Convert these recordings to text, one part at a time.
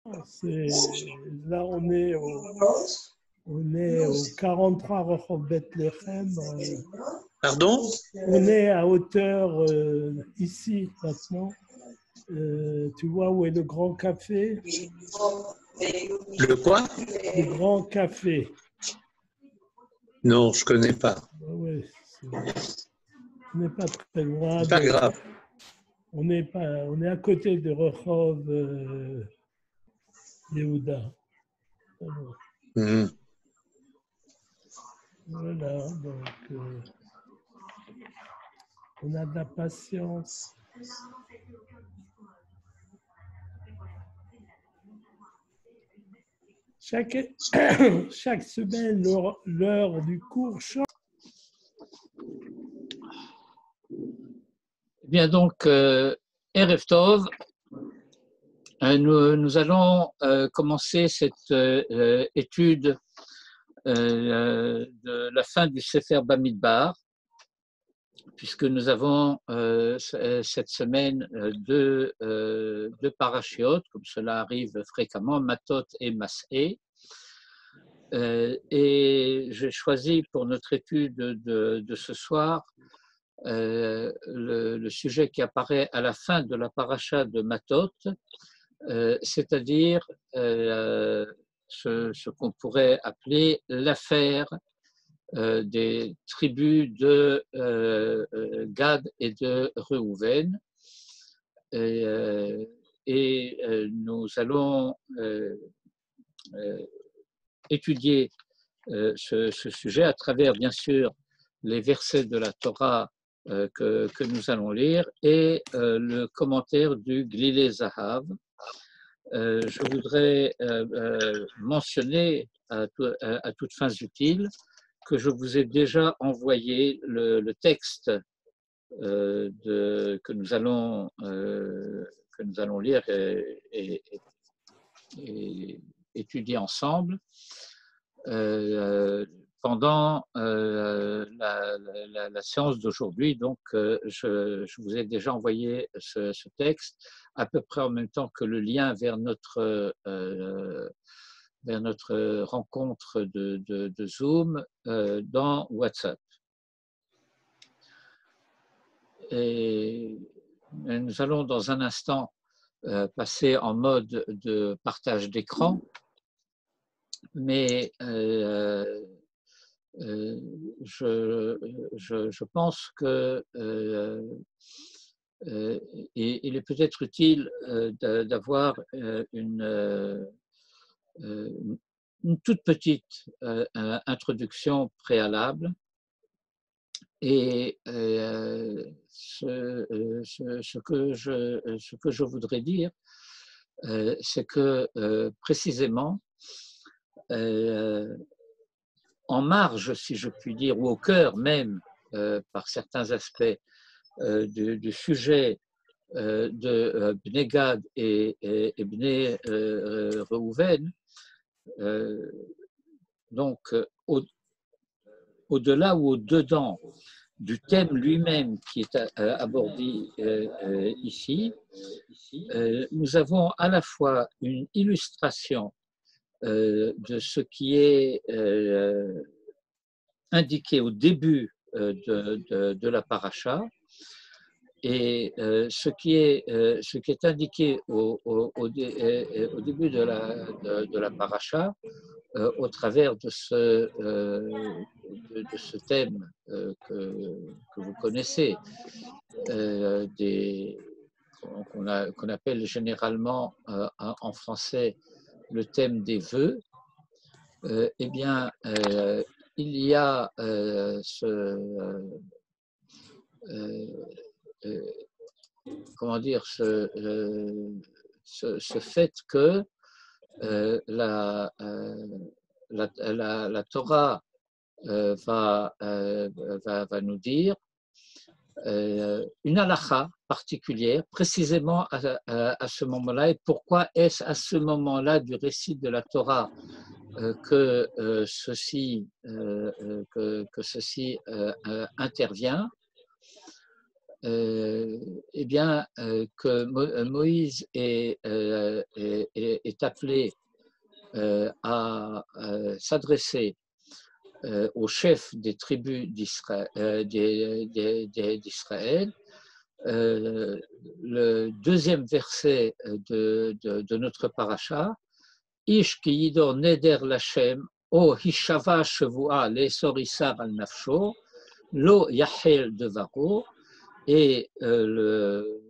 Là, on est au 43 Rehov Bethléem. Pardon? On est à hauteur ici maintenant. Tu vois où est le Grand Café? Le quoi? Le Grand Café. Non, je ne connais pas. Oui, on n'est pas très loin. Pas grave. On est à côté de Rehov Yehuda. Voilà, donc on a de la patience. Chaque semaine, l'heure du cours change. Eh bien donc, Erev Tov, nous allons commencer cette étude de la fin du Sefer Bamidbar, puisque nous avons cette semaine deux parachiotes, comme cela arrive fréquemment, Matot et Mas'é. Et j'ai choisi pour notre étude de ce soir le sujet qui apparaît à la fin de la paracha de Matot, c'est-à-dire ce qu'on pourrait appeler l'affaire des tribus de Gad et de Reuven. Et nous allons étudier ce sujet à travers, bien sûr, les versets de la Torah que nous allons lire et le commentaire du Glilé Zahav. Je voudrais mentionner à toutes fins utiles que je vous ai déjà envoyé le texte que nous allons lire et étudier ensemble pendant la séance d'aujourd'hui. Donc, je vous ai déjà envoyé ce texte à peu près en même temps que le lien vers notre rencontre de Zoom dans WhatsApp. Et nous allons dans un instant passer en mode de partage d'écran, mais je pense que il est peut-être utile d'avoir une toute petite introduction préalable. Et ce que je voudrais dire, c'est que précisément, en marge, si je puis dire, ou au cœur même, par certains aspects, du sujet de Bnei Gad et Bnei Reuven, donc au-delà ou au-dedans du thème lui-même qui est abordé ici, nous avons à la fois une illustration de ce qui est indiqué au début de la paracha et ce qui est indiqué au début de la paracha au travers de ce thème que vous connaissez, qu'on appelle généralement en français le thème des vœux. Eh bien, il y a comment dire, ce fait que la Torah va nous dire une halakha particulière, précisément à ce moment-là. Et pourquoi est-ce à ce moment-là du récit de la Torah que ceci intervient? eh bien, que Moïse est appelé à s'adresser aux chefs des tribus d'Israël, le deuxième verset de notre paracha, Ish ki yidor neder l'Hashem, o hishava shavua le'esor isar al nafsho, lo yachel devaro, et le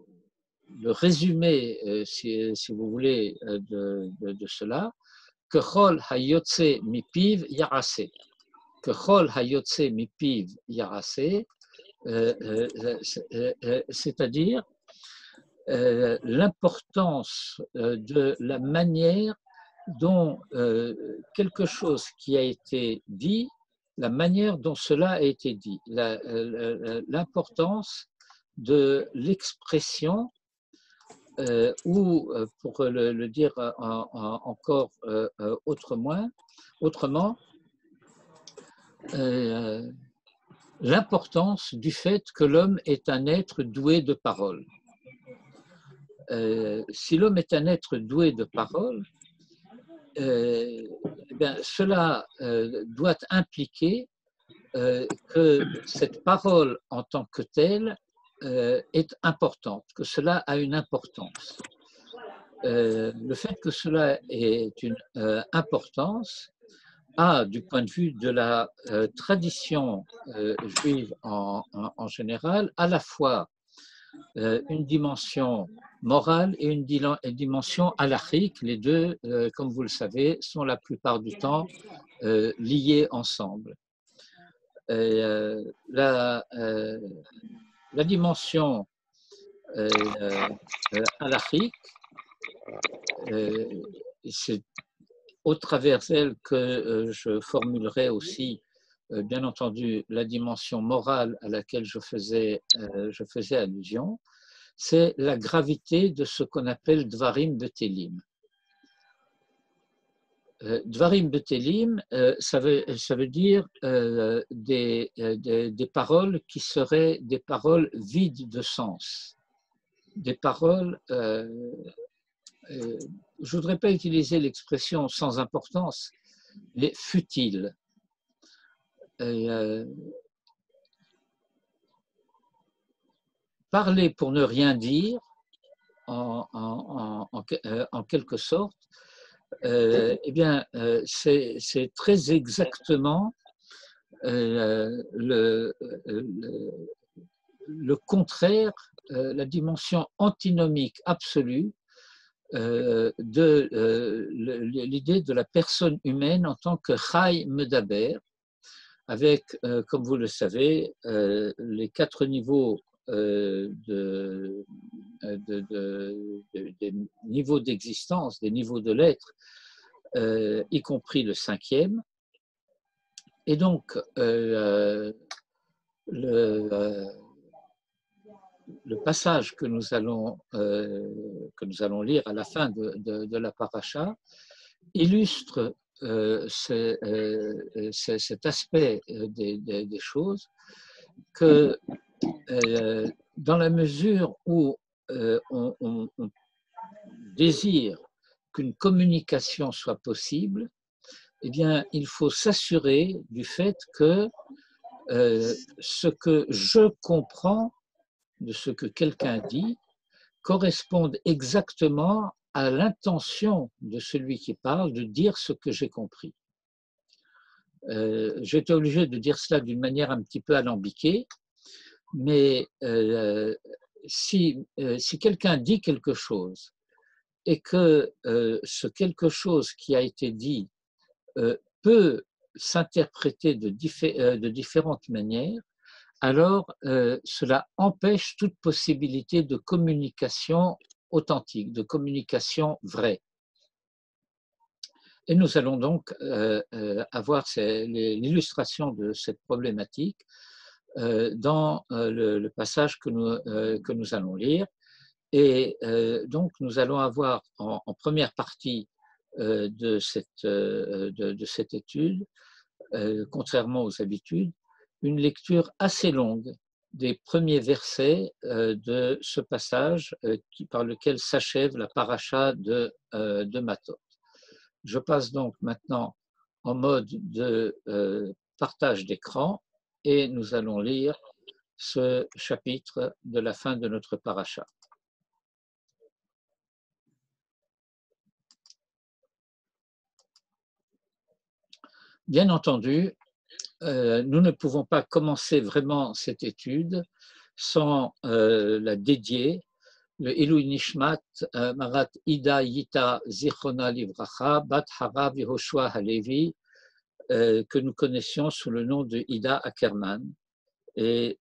résumé, si vous voulez, de cela, que chol hayotse mipiv yarase, que chol hayotse mipiv yarase, c'est-à-dire l'importance de la manière dont quelque chose qui a été dit, la manière dont cela a été dit, l'importance de l'expression, ou pour le dire encore autrement, l'importance du fait que l'homme est un être doué de parole. Si l'homme est un être doué de parole, bien, cela doit impliquer que cette parole en tant que telle est importante, que cela a une importance. Le fait que cela ait une importance a, du point de vue de la tradition juive en général, à la fois une dimension morale et une dimension halachique. Les deux, comme vous le savez, sont la plupart du temps liés ensemble. La dimension halachique, c'est au travers elle que je formulerai aussi, bien entendu, la dimension morale à laquelle je faisais allusion, c'est la gravité de ce qu'on appelle Dvarim Betelim. Dvarim Betelim, ça veut dire des paroles qui seraient des paroles vides de sens, des paroles, je ne voudrais pas utiliser l'expression sans importance, mais futiles. Parler pour ne rien dire, en quelque sorte, eh bien, c'est très exactement le contraire, la dimension antinomique absolue de l'idée de la personne humaine en tant que Chai Medaber, avec, comme vous le savez, les 4 niveaux des niveaux d'existence, des niveaux de l'être, y compris le 5e. Et donc, le passage que nous allons lire à la fin de la paracha illustre cet aspect des choses, que dans la mesure où on désire qu'une communication soit possible, eh bien, il faut s'assurer du fait que ce que je comprends de ce que quelqu'un dit corresponde exactement à l'intention de celui qui parle de dire ce que j'ai compris. J'étais obligé de dire cela d'une manière un petit peu alambiquée, mais si quelqu'un dit quelque chose et que ce quelque chose qui a été dit peut s'interpréter de différentes manières, alors cela empêche toute possibilité de communication authentique, de communication vraie. Et nous allons donc avoir l'illustration de cette problématique dans le passage que nous allons lire. Et donc nous allons avoir en première partie de cette étude, contrairement aux habitudes, une lecture assez longue des premiers versets de ce passage par lequel s'achève la paracha de Matot. Je passe donc maintenant en mode de partage d'écran et nous allons lire ce chapitre de la fin de notre paracha. Bien entendu, nous ne pouvons pas commencer vraiment cette étude sans la dédier, le Ilui Nishmat Marat Ida Yita Zichrona Livracha Bat Harav Yehoshua Halevi, que nous connaissions sous le nom de Ida Ackerman et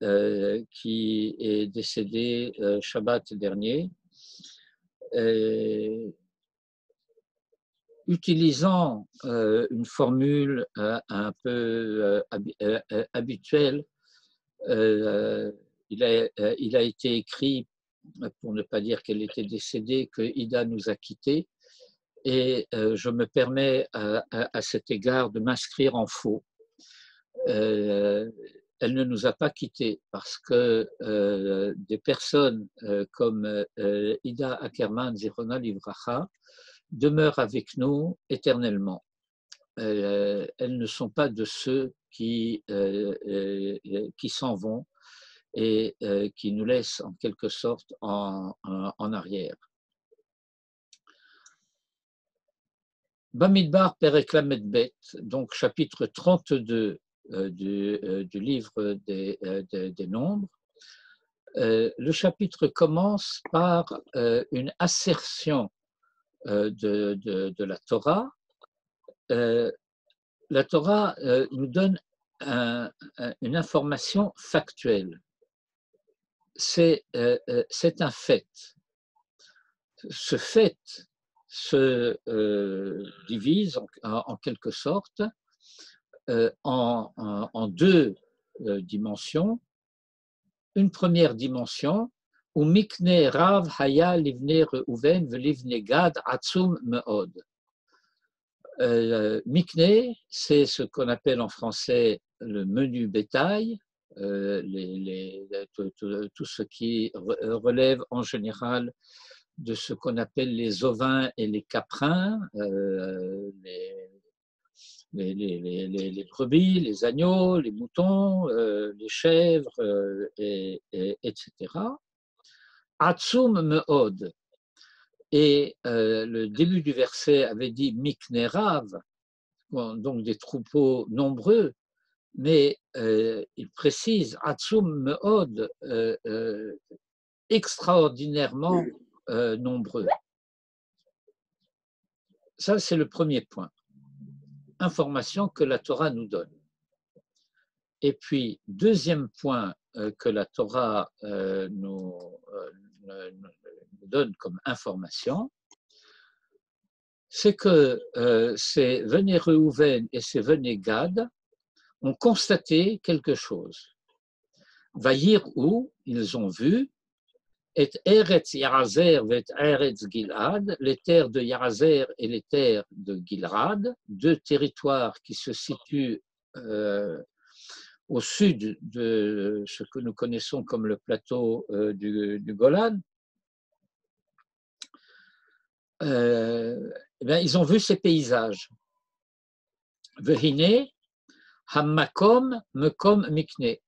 qui est décédée Shabbat dernier. Utilisant une formule un peu habituelle, il a été écrit, pour ne pas dire qu'elle était décédée, que Ida nous a quittés, et je me permets à cet égard de m'inscrire en faux. Elle ne nous a pas quittés parce que des personnes comme Ida Ackerman, Zichrona Livracha, demeurent avec nous éternellement. Elles ne sont pas de ceux qui s'en vont et qui nous laissent en quelque sorte en arrière. Bamidbar Perek Lamed Bet, donc chapitre 32 du livre des Nombres. Le chapitre commence par une assertion de la Torah. La Torah nous donne une information factuelle. C'est un fait. Ce fait se divise en quelque sorte en deux dimensions. Une première dimension, où Mikne Rav Haya Livne Reuven Velivne Gad Atzum Meod. Mikne, c'est ce qu'on appelle en français le menu bétail, tout ce qui relève en général de ce qu'on appelle les ovins et les caprins, les brebis, les agneaux, les moutons, les chèvres, etc. Atzum me'od. Et le début du verset avait dit Mikne Rav, donc des troupeaux nombreux, mais il précise Atzum me'od, extraordinairement nombreux. Ça, c'est le premier point. Information que la Torah nous donne. Et puis, deuxième point que la Torah nous donne comme information, c'est que ces Vené Reuven et ces Vené Gad ont constaté quelque chose. Vayir où ils ont vu et Eretz Yarazer et Eretz Gilad, les terres de Yarazer et les terres de Gilad, deux territoires qui se situent au sud de ce que nous connaissons comme le plateau du Golan. Ils ont vu ces paysages. Vehine, Hammakom, Mekom Mikne.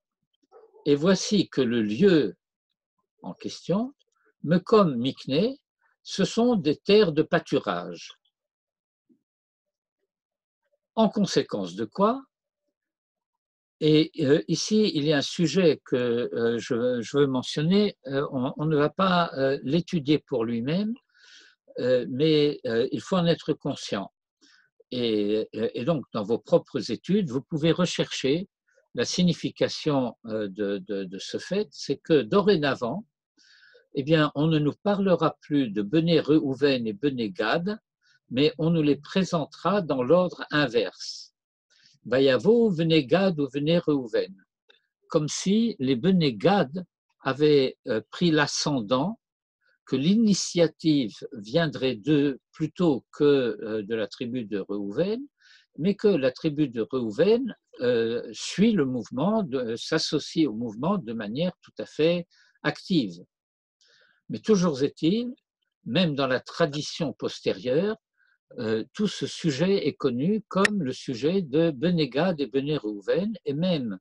Et voici que le lieu en question, Mekom Mikne, ce sont des terres de pâturage. En conséquence de quoi, et ici il y a un sujet que je veux mentionner, on ne va pas l'étudier pour lui-même, mais il faut en être conscient. Et donc, dans vos propres études, vous pouvez rechercher la signification de ce fait, c'est que dorénavant, eh bien, on ne nous parlera plus de Bené Reuven et Bené Gad, mais on nous les présentera dans l'ordre inverse. Vayavo, Bené Gad ou Bené Reuven. Comme si les Bené Gad avaient pris l'ascendant, que l'initiative viendrait d'eux plutôt que de la tribu de Reuven, mais que la tribu de Réhouven suit le mouvement, s'associe au mouvement de manière tout à fait active. Mais toujours est-il, même dans la tradition postérieure, tout ce sujet est connu comme le sujet de Bnei Gad et Bnei Réhouven, et même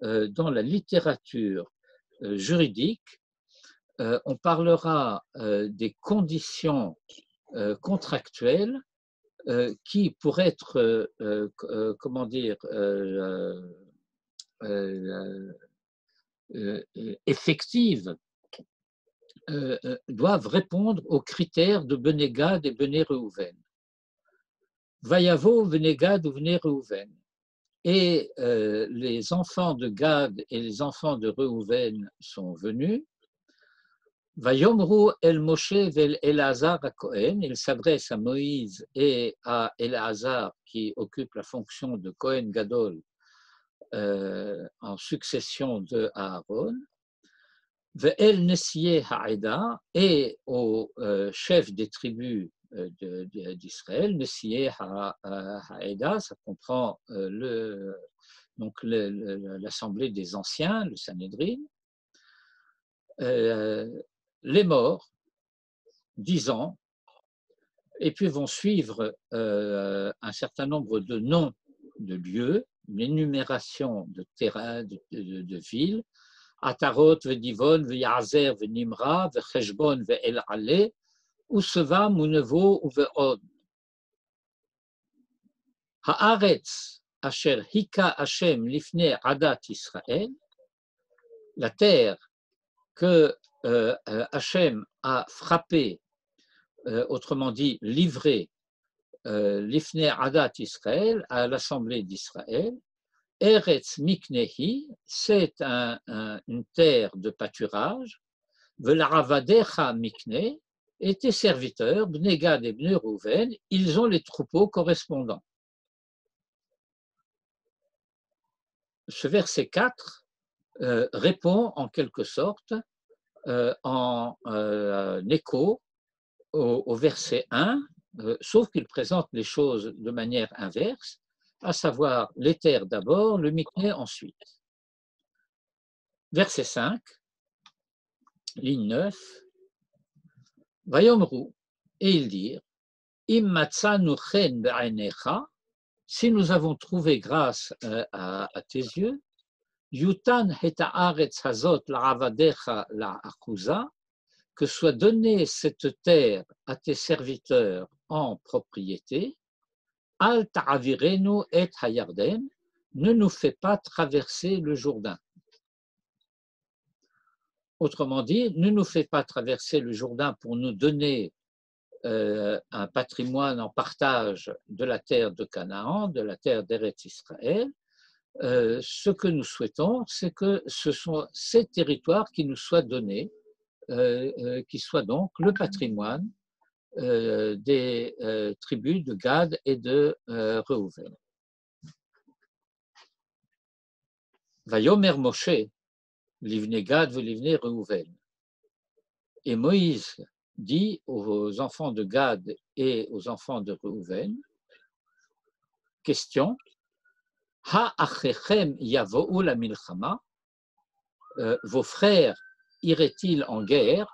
dans la littérature juridique, on parlera des conditions contractuelles qui, pour être, comment dire, effectives, doivent répondre aux critères de Bnei Gad et Bnei Réhouven. Vayavo, Bnei Gad ou Bnei Réhouven. Et les enfants de Gad et les enfants de Réhouven sont venus. Vayomru el Moshe vel Elazar à Cohen. Il s'adresse à Moïse et à Elazar qui occupe la fonction de Cohen Gadol en succession de Aaron. Ve'el Nesiye ha'eda, et au chef des tribus d'Israël, Nesiye ha'eda, ça comprend donc l'assemblée des anciens, le Sanhédrin, les morts, 10 ans, et puis vont suivre un certain nombre de noms de lieux, une énumération de terrains, de villes, Atarot, Vedivon, Veyazer, Venimra, Vecheshbon, Ve'el Ale, Useva, Munevo, Uveod. Haaretz, Asher Hika Hashem, Lifne Adat Israël, la terre que Hashem a frappée, autrement dit livrée, Lifne Adat Israël, à l'assemblée d'Israël. Eretz Miknehi, c'est une terre de pâturage. Vel'aravadecha Mikne, et tes serviteurs, Bnei Gad et Bnei Réhouven, ils ont les troupeaux correspondants. Ce verset 4 répond en quelque sorte en écho au verset 1, sauf qu'il présente les choses de manière inverse, à savoir les terres d'abord, le Mikné ensuite. Verset 5, ligne 9, Vayomru, et ils dirent, Im matzanu chen be'ainecha, si nous avons trouvé grâce à tes yeux, Yutan het haaretz hazot la'avadecha la'achuza, que soit donnée cette terre à tes serviteurs en propriété, Al ta'avirenu et hayarden, ne nous fais pas traverser le Jourdain. Autrement dit, ne nous fais pas traverser le Jourdain pour nous donner un patrimoine en partage de la terre de Canaan, de la terre d'Eretz Israël. Ce que nous souhaitons, c'est que ce sont ces territoires qui nous soient donnés, qui soient donc le patrimoine des tribus de Gad et de Réhouven. Vayomer Moshe, l'ivne Gad l'ivne Réhouven. Et Moïse dit aux enfants de Gad et aux enfants de Réhouven, question, Ha-achechem yavo'u la milchama, vos frères iraient-ils en guerre,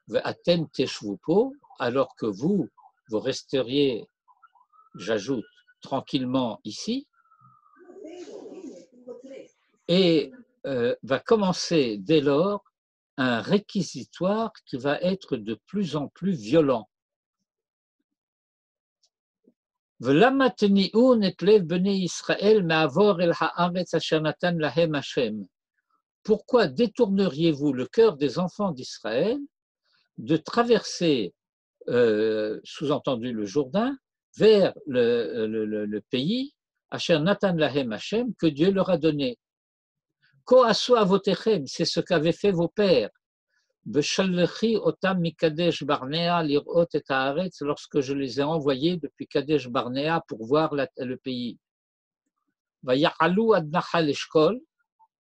ve'atem teshvupo, alors que vous resteriez, j'ajoute, tranquillement ici, et va commencer dès lors un réquisitoire qui va être de plus en plus violent. Pourquoi détourneriez-vous le cœur des enfants d'Israël de traverser, sous-entendu le Jourdain, vers le pays Asher Natan Lahem Hashem, que Dieu leur a donné. Ko asu avotechem, c'est ce qu'avaient fait vos pères. Beshallechi otam mikadesh barnea lirot et haaretz, lorsque je les ai envoyés depuis Kadesh Barnea pour voir le pays. Vaya'alu ad Nahal Eshkol,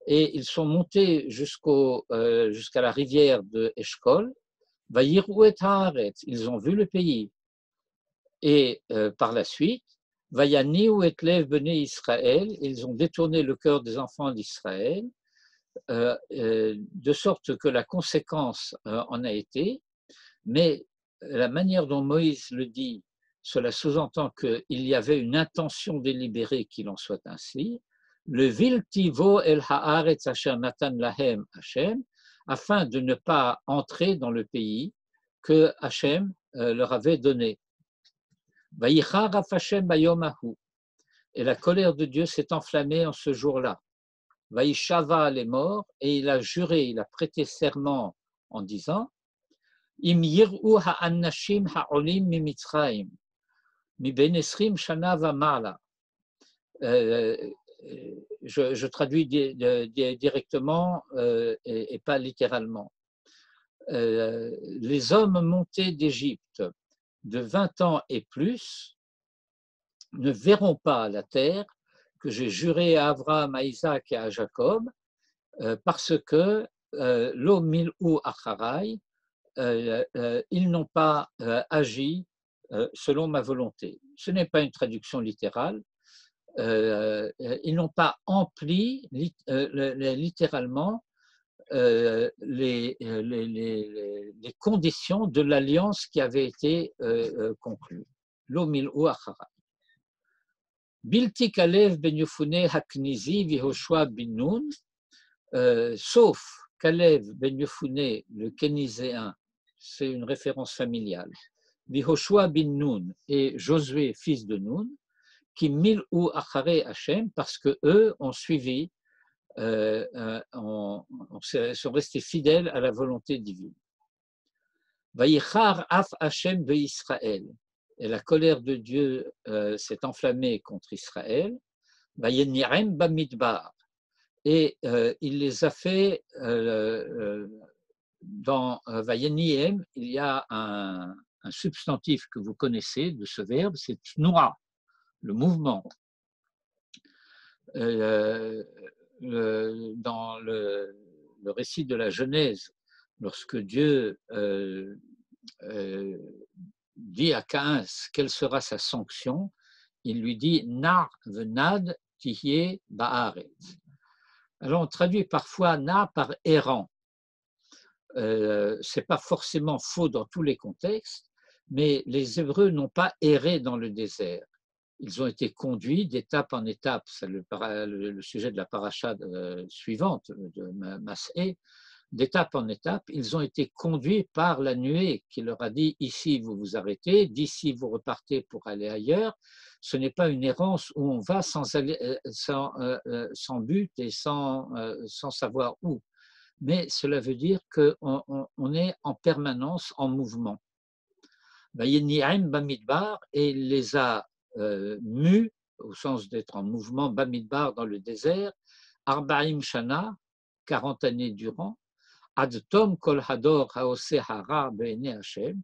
et ils sont montés jusqu'à la rivière de Eshkol. Vayiru et haaretz, ils ont vu le pays. Et par la suite, Vayani ou etlev bnei Israël, ils ont détourné le cœur des enfants d'Israël, de sorte que la conséquence en a été, mais la manière dont Moïse le dit, cela sous-entend qu'il y avait une intention délibérée qu'il en soit ainsi, le viltivo el haaretz asher natan lahem Hashem, afin de ne pas entrer dans le pays que Hashem leur avait donné. Vayichar af Hashem bayom ahu. Et la colère de Dieu s'est enflammée en ce jour-là. Vaishava les morts, et il a juré, il a prêté serment en disant Im yir'u ha'annashim ha'olim mimitzrayim mi ben esrim shana v'ma'ala. Je traduis directement et pas littéralement. Les hommes montés d'Égypte de 20 ans et plus ne verront pas la terre que j'ai juré à Abraham, à Isaac et à Jacob, parce que lo mil'u acharai, ils n'ont pas agi selon ma volonté. Ce n'est pas une traduction littérale. Ils n'ont pas empli littéralement les conditions de l'alliance qui avait été conclue. Lo mil'u acharai. Bilti Kalev ben Yefune Haknizi Vihoshua bin Nun, sauf Kalev ben Yefune, le Kéniséen, c'est une référence familiale, Vihoshua bin Nun et Josué, fils de Nun, qui mil'u achare Hashem, parce que eux ont suivi, sont restés fidèles à la volonté divine. Vayichar af Hashem ve'Israël. Et la colère de Dieu s'est enflammée contre Israël. Vayenirem bamidbar. Et il les a fait dans Vayeniem, il y a un substantif que vous connaissez de ce verbe, c'est tnoua, le mouvement. Dans le récit de la Genèse, lorsque Dieu dit à Caïn quelle sera sa sanction, il lui dit Nar venad tihye ba'aret. Alors on traduit parfois na par errant. C'est pas forcément faux dans tous les contextes, mais les Hébreux n'ont pas erré dans le désert. Ils ont été conduits d'étape en étape. C'est le sujet de la paracha suivante de Mas'é. D'étape en étape, ils ont été conduits par la nuée qui leur a dit ici vous vous arrêtez, d'ici vous repartez pour aller ailleurs. Ce n'est pas une errance où on va sans but et sans savoir où. Mais cela veut dire qu'on est en permanence en mouvement. Et il les a mus, au sens d'être en mouvement, Bamidbar dans le désert, Arba'im Shana, 40 années durant, Ad Tom Kol Hador Haose Hara Be'ene Hashem,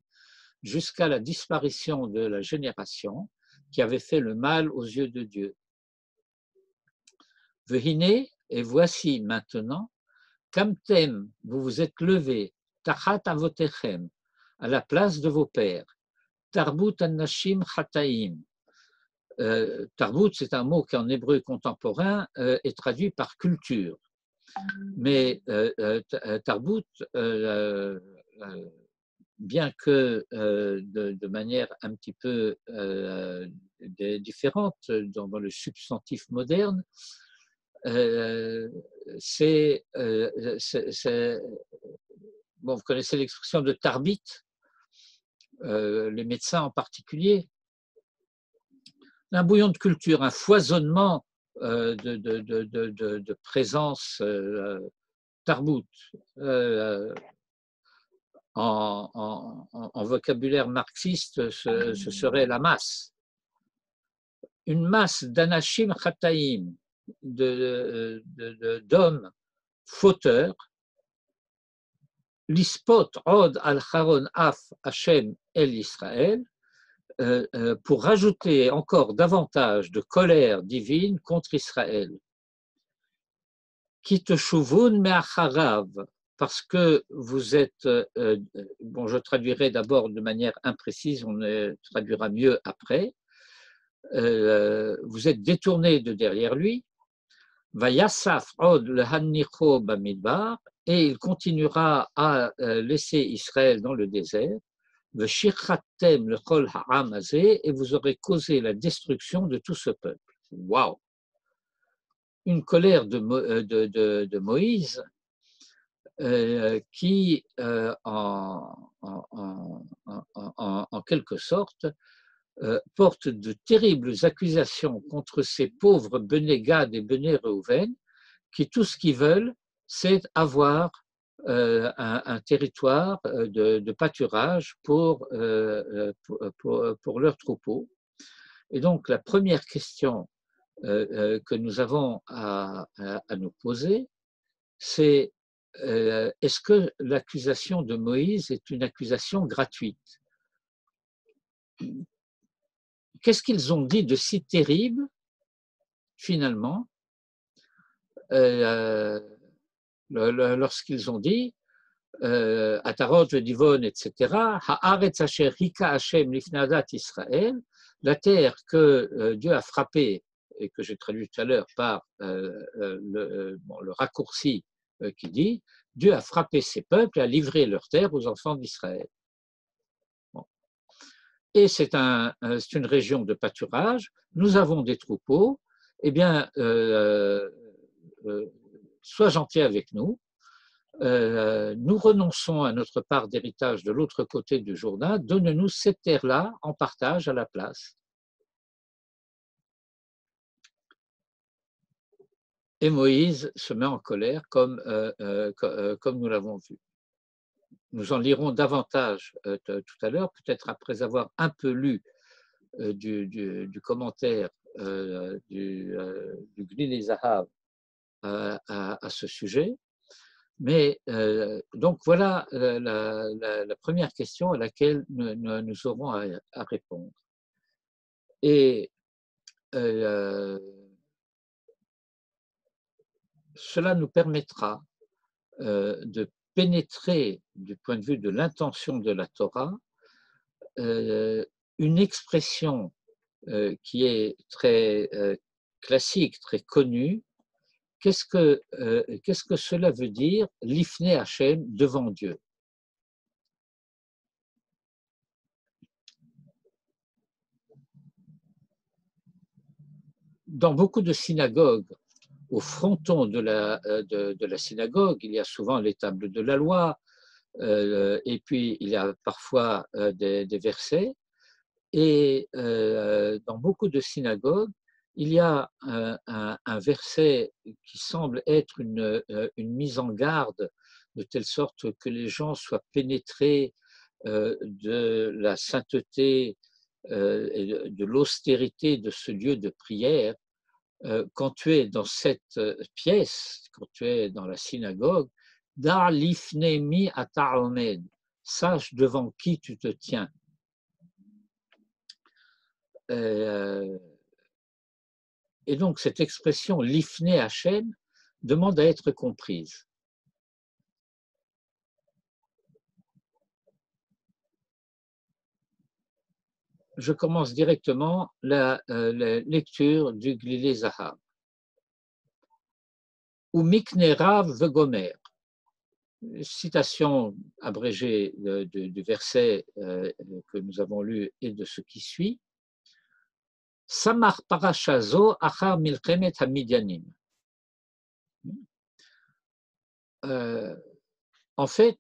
jusqu'à la disparition de la génération qui avait fait le mal aux yeux de Dieu. Vehine, et voici maintenant, Kamtem, vous vous êtes levés, Tachat Avotechem, à la place de vos pères, Tarbut Annashim Chataim. Tarbut, c'est un mot qui en hébreu contemporain est traduit par culture. Mais Tarbut, bien que de manière un petit peu différente dans le substantif moderne, bon, vous connaissez l'expression de tarbit, les médecins en particulier, un bouillon de culture, un foisonnement de présence tarbut. En vocabulaire marxiste, ce serait la masse. Une masse d'anashim chataim, d'hommes fauteurs, l'ispot od al charon af Hashem el Israël, pour rajouter encore davantage de colère divine contre Israël. Qui te chouvun me'acharav, parce que vous êtes, bon, je traduirai d'abord de manière imprécise, on traduira mieux après. vous êtes détourné de derrière lui, Vayasaf od le hannicho bamidbar, et il continuera à laisser Israël dans le désert, Veshirchatem le chol ha'am hazeh, et vous aurez causé la destruction de tout ce peuple. Waouh! Une colère de Moïse qui, en quelque sorte, porte de terribles accusations contre ces pauvres Béné Gad et Béné Réhouven, qui tout ce qu'ils veulent, c'est avoir un territoire de pâturage pour leurs troupeaux. Et donc, la première question que nous avons à nous poser, c'est est-ce que l'accusation de Moïse est une accusation gratuite? Qu'est-ce qu'ils ont dit de si terrible, finalement, lorsqu'ils ont dit Atarot, Vedivon, etc. Haaretz asher hika Hashem lifnadat Israël, la terre que Dieu a frappée et que j'ai traduit tout à l'heure par le raccourci qui dit Dieu a frappé ses peuples et a livré leur terre aux enfants d'Israël. Bon. Et c'est une région de pâturage, nous avons des troupeaux, eh bien, sois gentil avec nous. Nous renonçons à notre part d'héritage de l'autre côté du Jourdain, donne-nous cette terre-là en partage à la place. Et Moïse se met en colère comme nous l'avons vu. Nous en lirons davantage tout à l'heure, peut-être après avoir un peu lu du commentaire du Glilé Zahav à ce sujet. Mais donc voilà la première question à laquelle nous aurons à répondre. Et cela nous permettra de pénétrer du point de vue de l'intention de la Torah une expression qui est très classique, très connue. Qu'est-ce que cela veut dire, l'ifné Hachem, devant Dieu? Dans beaucoup de synagogues, au fronton de la synagogue, il y a souvent les tables de la loi, et puis il y a parfois des versets. Et dans beaucoup de synagogues, il y a un verset qui semble être une mise en garde, de telle sorte que les gens soient pénétrés de la sainteté et de l'austérité de ce lieu de prière. Quand tu es dans cette pièce, quand tu es dans la synagogue, Dar lifne mi ata omed, sache devant qui tu te tiens. Et donc cette expression l'ifné Hachem demande à être comprise. Je commence directement la lecture du Glilé Zahav. Ou Mikne Rav Vegomer, citation abrégée du verset que nous avons lu et de ce qui suit. Samar parashazo achar milchemet hamidianim. En fait,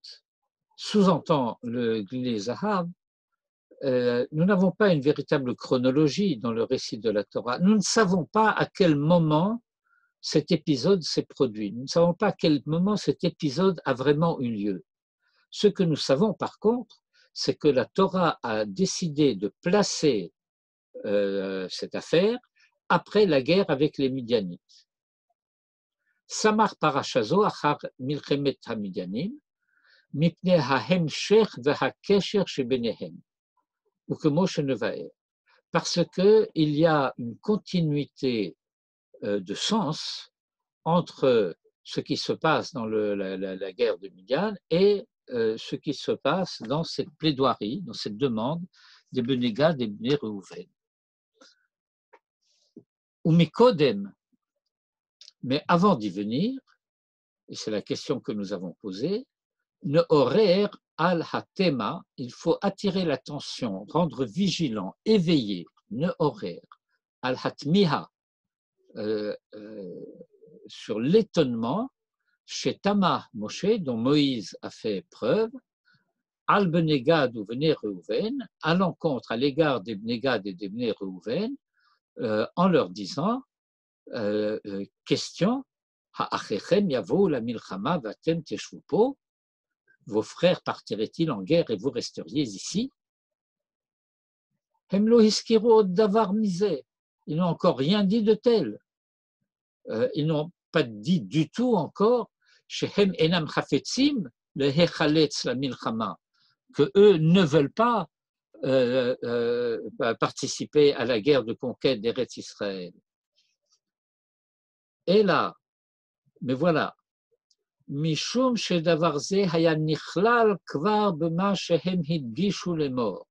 sous-entend le Glilé Zahav, nous n'avons pas une véritable chronologie dans le récit de la Torah. Nous ne savons pas à quel moment cet épisode s'est produit. Nous ne savons pas à quel moment cet épisode a vraiment eu lieu. Ce que nous savons par contre, c'est que la Torah a décidé de placer cette affaire après la guerre avec les Midianites. Samar parashazo achar milchemet hamidianim mipnei hahemshech vehakesher shebenehem. Ou que Moshe Nevaer, parce qu'il y a une continuité de sens entre ce qui se passe dans la guerre de Midian et ce qui se passe dans cette plaidoirie, dans cette demande des Béné Gad et des Béné Réhouven. ou mikodem, mais avant d'y venir, et c'est la question que nous avons posée, ne horer al hatema, il faut attirer l'attention, rendre vigilant, éveillé, ne horer al hatmiha, sur l'étonnement chez Tama Moshe, dont Moïse a fait preuve, al benegad ou Bnei Reuven, à l'encontre, à l'égard des benegad et des Bnei Reuven, en leur disant, question, ha'achechem yavo la milchama vatem teshvu po, vos frères partiraient-ils en guerre et vous resteriez ici? Hem lo hiskiru od davar misé, ils n'ont encore rien dit de tel. Ils n'ont pas dit du tout encore shehem enam chafetzim le hechaletz la milchama, que eux ne veulent pas participer à la guerre de conquête d'Eretz Israël. Et là, mais voilà, mishum shedavar ze haya nichlal kvar bema shehem hidgishu lemor,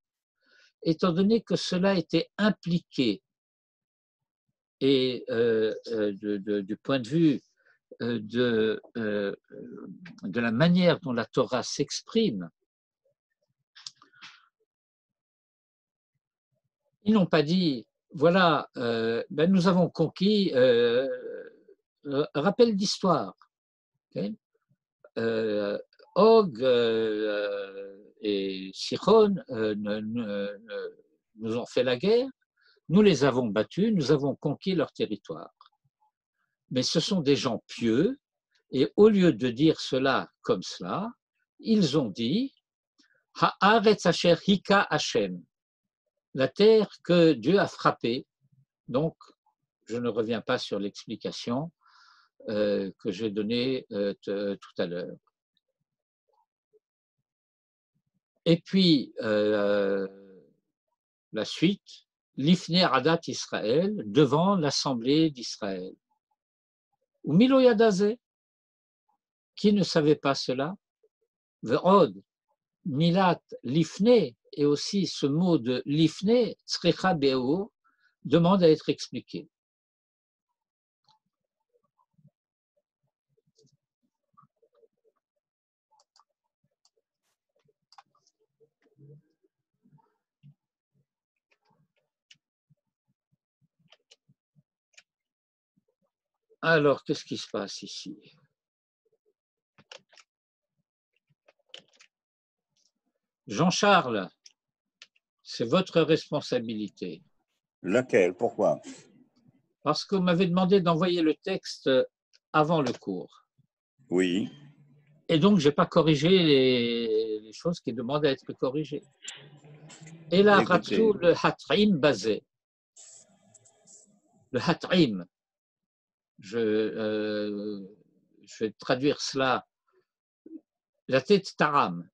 étant donné que cela était impliqué et du point de vue de la manière dont la Torah s'exprime, ils n'ont pas dit, voilà, nous avons conquis, rappel d'histoire. Okay? Og et Sichon nous ont fait la guerre, nous les avons battus, nous avons conquis leur territoire. Mais ce sont des gens pieux, et au lieu de dire cela comme cela, ils ont dit Haaretz asher hika Hashem, la terre que Dieu a frappée. Donc, je ne reviens pas sur l'explication que j'ai donnée tout à l'heure. Et puis, la suite, l'Ifner Adat Israël, devant l'Assemblée d'Israël. Ou Milo Yadaze, qui ne savait pas cela? Ve'od, Milat l'Ifne, et aussi ce mot de l'Ifne, Tzricha Be'or, demande à être expliqué. Alors, qu'est-ce qui se passe ici? Jean-Charles, c'est votre responsabilité. Laquelle? Pourquoi? Parce que vous m'avez demandé d'envoyer le texte avant le cours. Oui. Et donc, je n'ai pas corrigé les choses qui demandent à être corrigées. Et là, Ratsou, le Hatrim basé. Le Hatrim. Je vais traduire cela. La tête taram.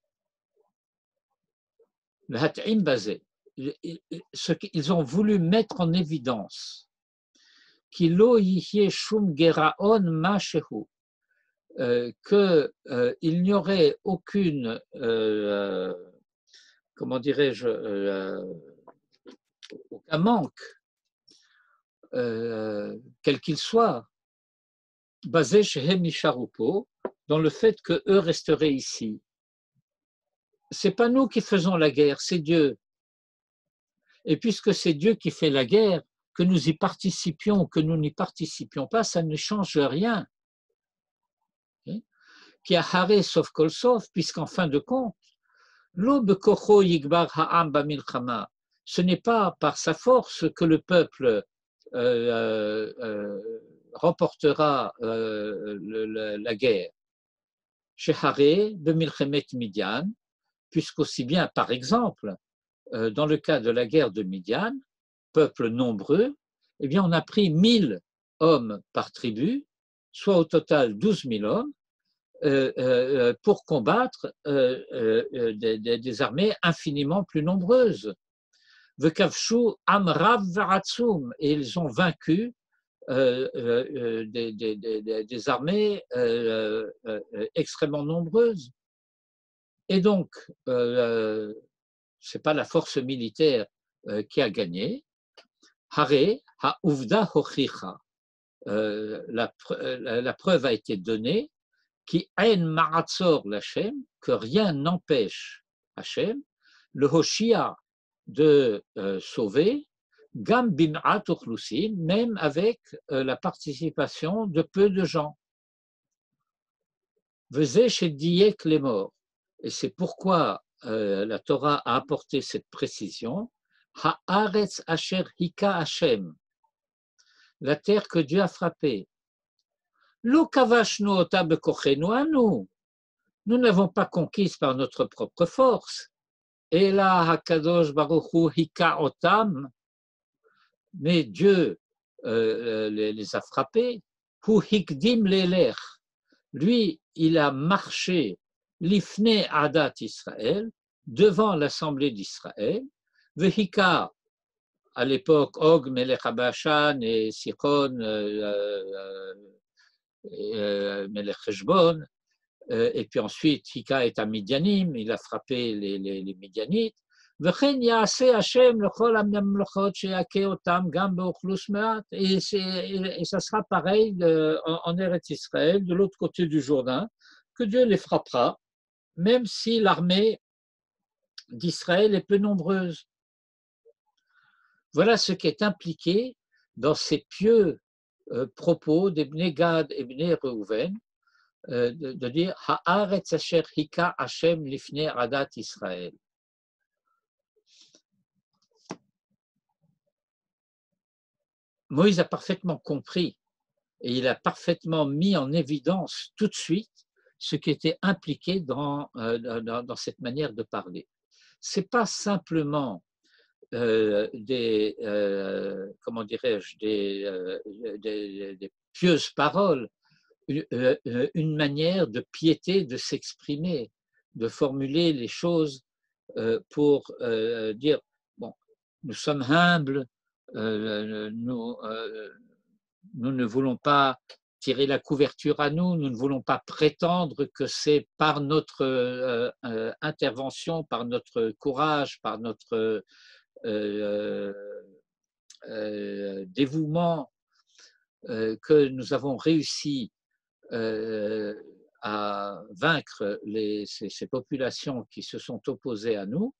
Le Hatrim basé. Ce qu'ils ont voulu mettre en évidence. Kilo yihye shum geraon mashehu. Qu'il n'y aurait aucune, comment dirais-je, aucun manque, quel qu'il soit, basé chez Hemisharupo, dans le fait qu'eux resteraient ici. Ce n'est pas nous qui faisons la guerre, c'est Dieu. Et puisque c'est Dieu qui fait la guerre, que nous y participions ou que nous n'y participions pas, ça ne change rien. Qui a haré sauf kol sauf, puisqu'en fin de compte, ce n'est pas par sa force que le peuple remportera la guerre. Chez Haré, de Milchemet Midian, puisqu'aussi bien, par exemple, dans le cas de la guerre de Midian, peuple nombreux, eh bien, on a pris 1000 hommes par tribu, soit au total 12 000 hommes, pour combattre des armées infiniment plus nombreuses. Vekavshu amrav varatsum, et ils ont vaincu des armées extrêmement nombreuses. Et donc, ce n'est pas la force militaire qui a gagné, Hare ha'uvda hochicha. La preuve a été donnée qui en ma'atzor l'Hachem, que rien n'empêche Hachem, le Hoshia de sauver, gam bim'at uchlusin, même avec la participation de peu de gens. Vezeh shediyek les morts. Et c'est pourquoi la Torah a apporté cette précision. Haaretz asher hika Hachem. La terre que Dieu a frappée. Lo kavashnu ota bekochenu anu. Nous ne l'avons pas conquise par notre propre force. Et là, Hakadosh Baruch Hu hika otam. Mais Dieu les a frappés. Hu hikdim lelech. Lui, il a marché l'ifne adat Israël, devant l'assemblée d'Israël. Vehika, à l'époque, Og, Melech Bashan et Sichon, Melech Heshbon, et puis ensuite, Hika est à Midianim, il a frappé les Midianites. Et ça sera pareil en Eretz Israël, de l'autre côté du Jourdain, que Dieu les frappera, même si l'armée d'Israël est peu nombreuse. Voilà ce qui est impliqué dans ces pieux propos des Bnei Gad et Bnei Reuven, de dire Haaretz asher hika Hashem lifnei adat Israël. Moïse a parfaitement compris et il a parfaitement mis en évidence tout de suite ce qui était impliqué dans cette manière de parler. Ce n'est pas simplement des pieuses paroles, une manière de piété, de s'exprimer, de formuler les choses pour dire, bon, nous sommes humbles, nous ne voulons pas tirer la couverture à nous, nous ne voulons pas prétendre que c'est par notre intervention, par notre courage, par notre dévouement que nous avons réussi à vaincre ces populations qui se sont opposées à nous.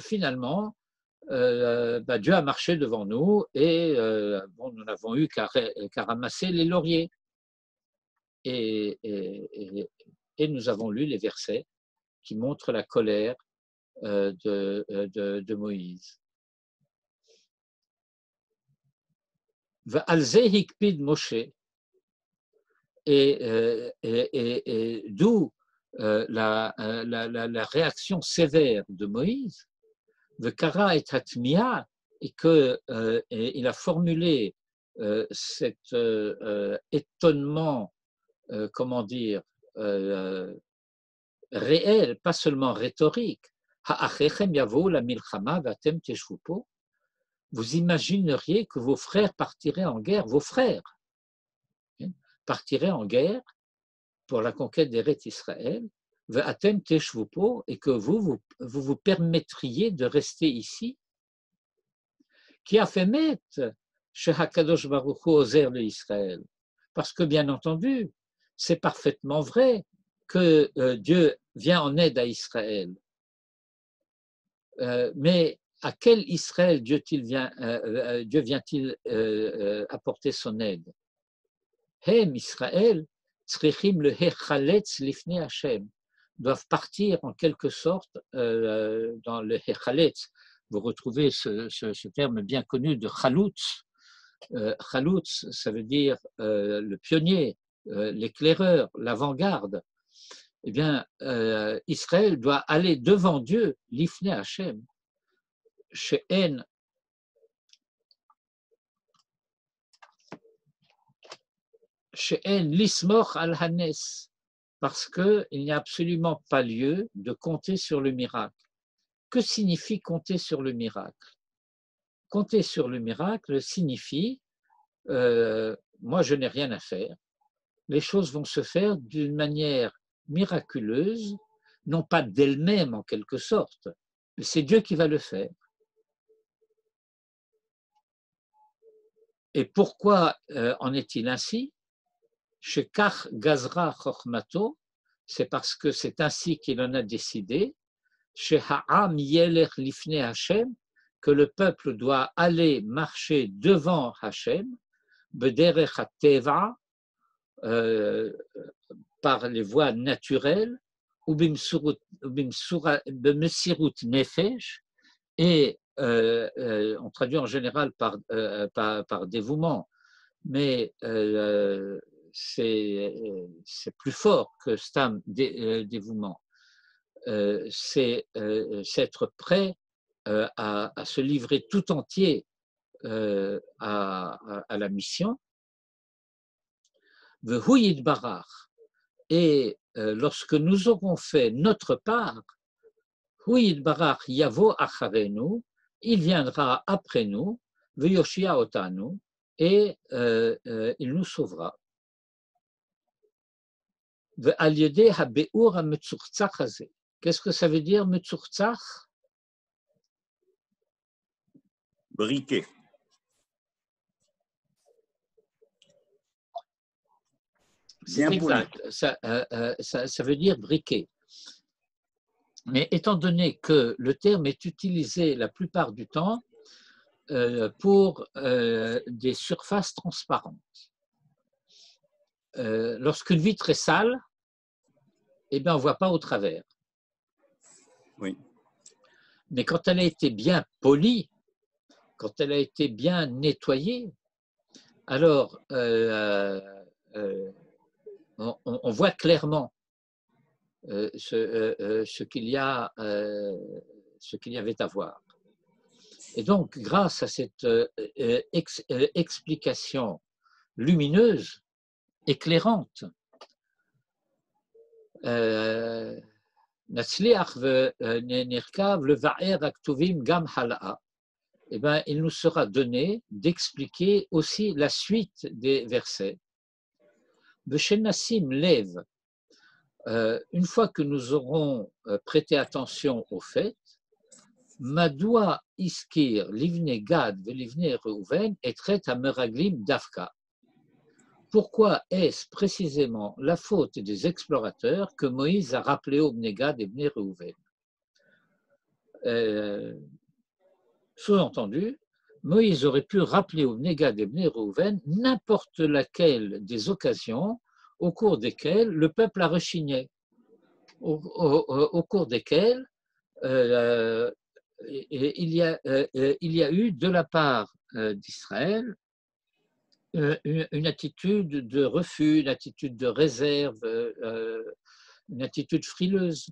Finalement, Dieu a marché devant nous et nous n'avons eu qu'à ramasser les lauriers. Et nous avons lu les versets qui montrent la colère de Moïse. Va'al zeh hikpid Moshe, et d'où la réaction sévère de Moïse, Vekara et Hatmia, et qu'il a formulé cet étonnement, comment dire, réel, pas seulement rhétorique. Ha'achechem yavo la milchama vatem teshvu po. Vous imagineriez que vos frères partiraient en guerre, vos frères partiraient en guerre pour la conquête d'Eretz Israël, vatem teshvu po, et que vous permettriez de rester ici. Qui a fait mettre chez Hakadosh Baruch Hu ozer le Israël? Parce que bien entendu, c'est parfaitement vrai que Dieu vient en aide à Israël. Mais à quel Israël Dieu vient-il apporter son aide? Hem Israël, tzrichim le hechaletz lifnei Hashem, doivent partir en quelque sorte dans le hechaletz. Vous retrouvez ce terme bien connu de chaloutz. Chaloutz, ça veut dire le pionnier, l'éclaireur, l'avant-garde. Eh bien, Israël doit aller devant Dieu, l'ifnei Hashem. She'en lismoch al hanes, parce qu'il n'y a absolument pas lieu de compter sur le miracle. Que signifie compter sur le miracle? Compter sur le miracle signifie moi je n'ai rien à faire, les choses vont se faire d'une manière miraculeuse, non pas d'elles-mêmes en quelque sorte, c'est Dieu qui va le faire. Et pourquoi en est-il ainsi? Shekach gazra chokhmato, c'est parce que c'est ainsi qu'il en a décidé. Sheha'am yelech lifnei Hashem, que le peuple doit aller marcher devant Hashem, bederech hateva, par les voies naturelles, ou bimesirut nefesh, et on traduit en général par dévouement, mais c'est plus fort que stam dévouement. C'est être prêt à se livrer tout entier à la mission. Et lorsque nous aurons fait notre part, yavo acharenu, il viendra après nous, veyoshia otanu, et il nous sauvera. Qu'est-ce que ça veut dire, metzurzach? Briquet. C'est exact, ça veut dire briquet. Mais étant donné que le terme est utilisé la plupart du temps pour des surfaces transparentes. Lorsqu'une vitre est sale, eh bien, on ne voit pas au travers. Oui. Mais quand elle a été bien polie, quand elle a été bien nettoyée, alors on voit clairement ce qu'il y avait à voir. Et donc, grâce à cette explication lumineuse, éclairante, eh bien, il nous sera donné d'expliquer aussi la suite des versets. Une fois que nous aurons prêté attention au fait, Madoua iskir livne Gad velivne Reuven et traite à Meraglim d'Afka. Pourquoi est-ce précisément la faute des explorateurs que Moïse a rappelé aux Bnei Gad et Bnei Reuven? Sous-entendu, Moïse aurait pu rappeler aux Bnei Gad et Bnei Reuven n'importe laquelle des occasions au cours desquelles le peuple a rechigné, au cours desquelles il y a eu de la part d'Israël une attitude de refus, une attitude de réserve, une attitude frileuse.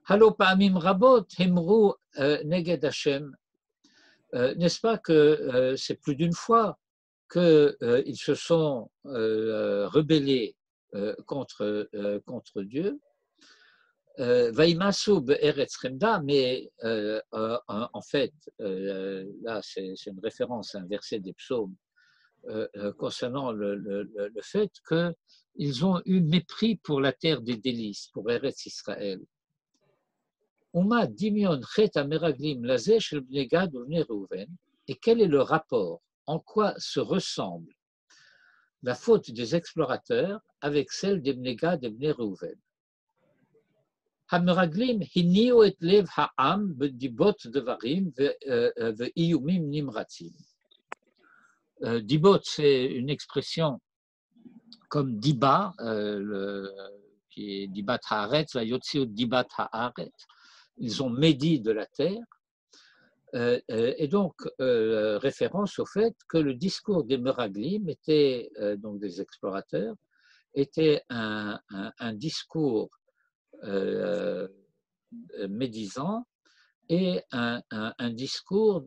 Halo pa'amim rabot hemru neged Hashem. N'est-ce pas que c'est plus d'une fois qu'ils se sont rebellés contre Dieu? Vaimasu be'eretz chemda, mais en fait, là c'est une référence à un verset des psaumes concernant le fait qu'ils ont eu mépris pour la terre des délices, pour Eretz Israël. Uma dimion chet ameraglim lazeh shel bnei Gad u bnei Reuven. Et quel est le rapport? En quoi se ressemble la faute des explorateurs avec celle des bnei Gad et bnei Reuven? Hameraglim hiniu et lev ha'am b'dibot devarim ve'iyumim nimratzim. Dibot, c'est une expression comme diba, qui est dibat haaretz, la yotziu dibat haaretz. Ils ont médit de la terre, et donc référence au fait que le discours des Meraglim était, donc des explorateurs, était un discours médisant et un discours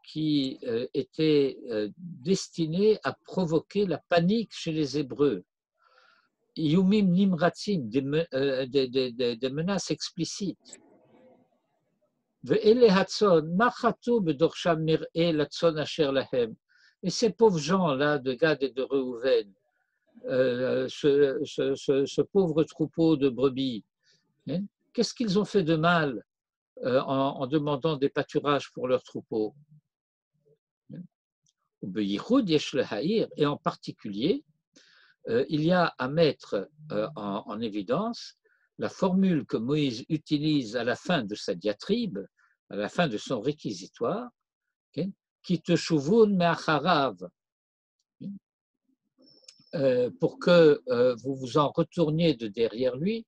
qui était destiné à provoquer la panique chez les Hébreux. Yumim nimratzim, des menaces explicites. Et ces pauvres gens-là de Gad et de Reuven, ce pauvre troupeau de brebis, hein, qu'est-ce qu'ils ont fait de mal en demandant des pâturages pour leurs troupeaux. Et en particulier, il y a à mettre en évidence la formule que Moïse utilise à la fin de sa diatribe, à la fin de son réquisitoire, qui te chouvun me'acharav, pour que vous vous en retourniez de derrière lui.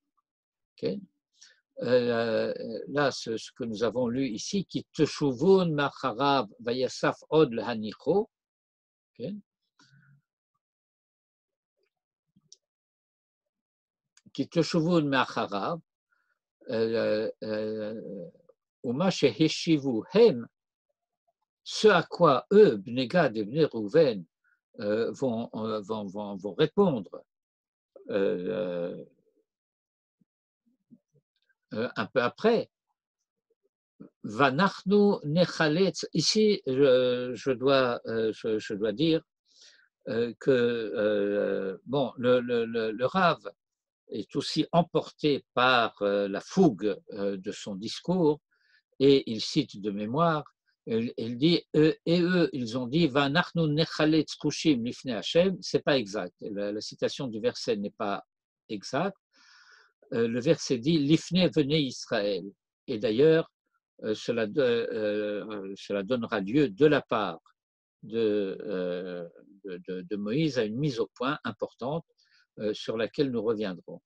Là, ce que nous avons lu ici, qui te chouvun me'acharav vayasaf od l'hanicho, qui te chouvun me'acharav, Uma sheheshivu hem, ce à quoi eux, Bnei Gad et Bnei Rouven, vont répondre un peu après. Vanachnu nechaletz. Ici, je dois dire que bon, le Rav est aussi emporté par la fougue de son discours, et il cite de mémoire, il dit, et eux, ils ont dit, Vanachnu nechaletz kushim lifnei Hashem, c'est pas exact, la citation du verset n'est pas exacte, le verset dit, lifnei venez Israël, et d'ailleurs, cela donnera lieu de la part de Moïse à une mise au point importante sur laquelle nous reviendrons.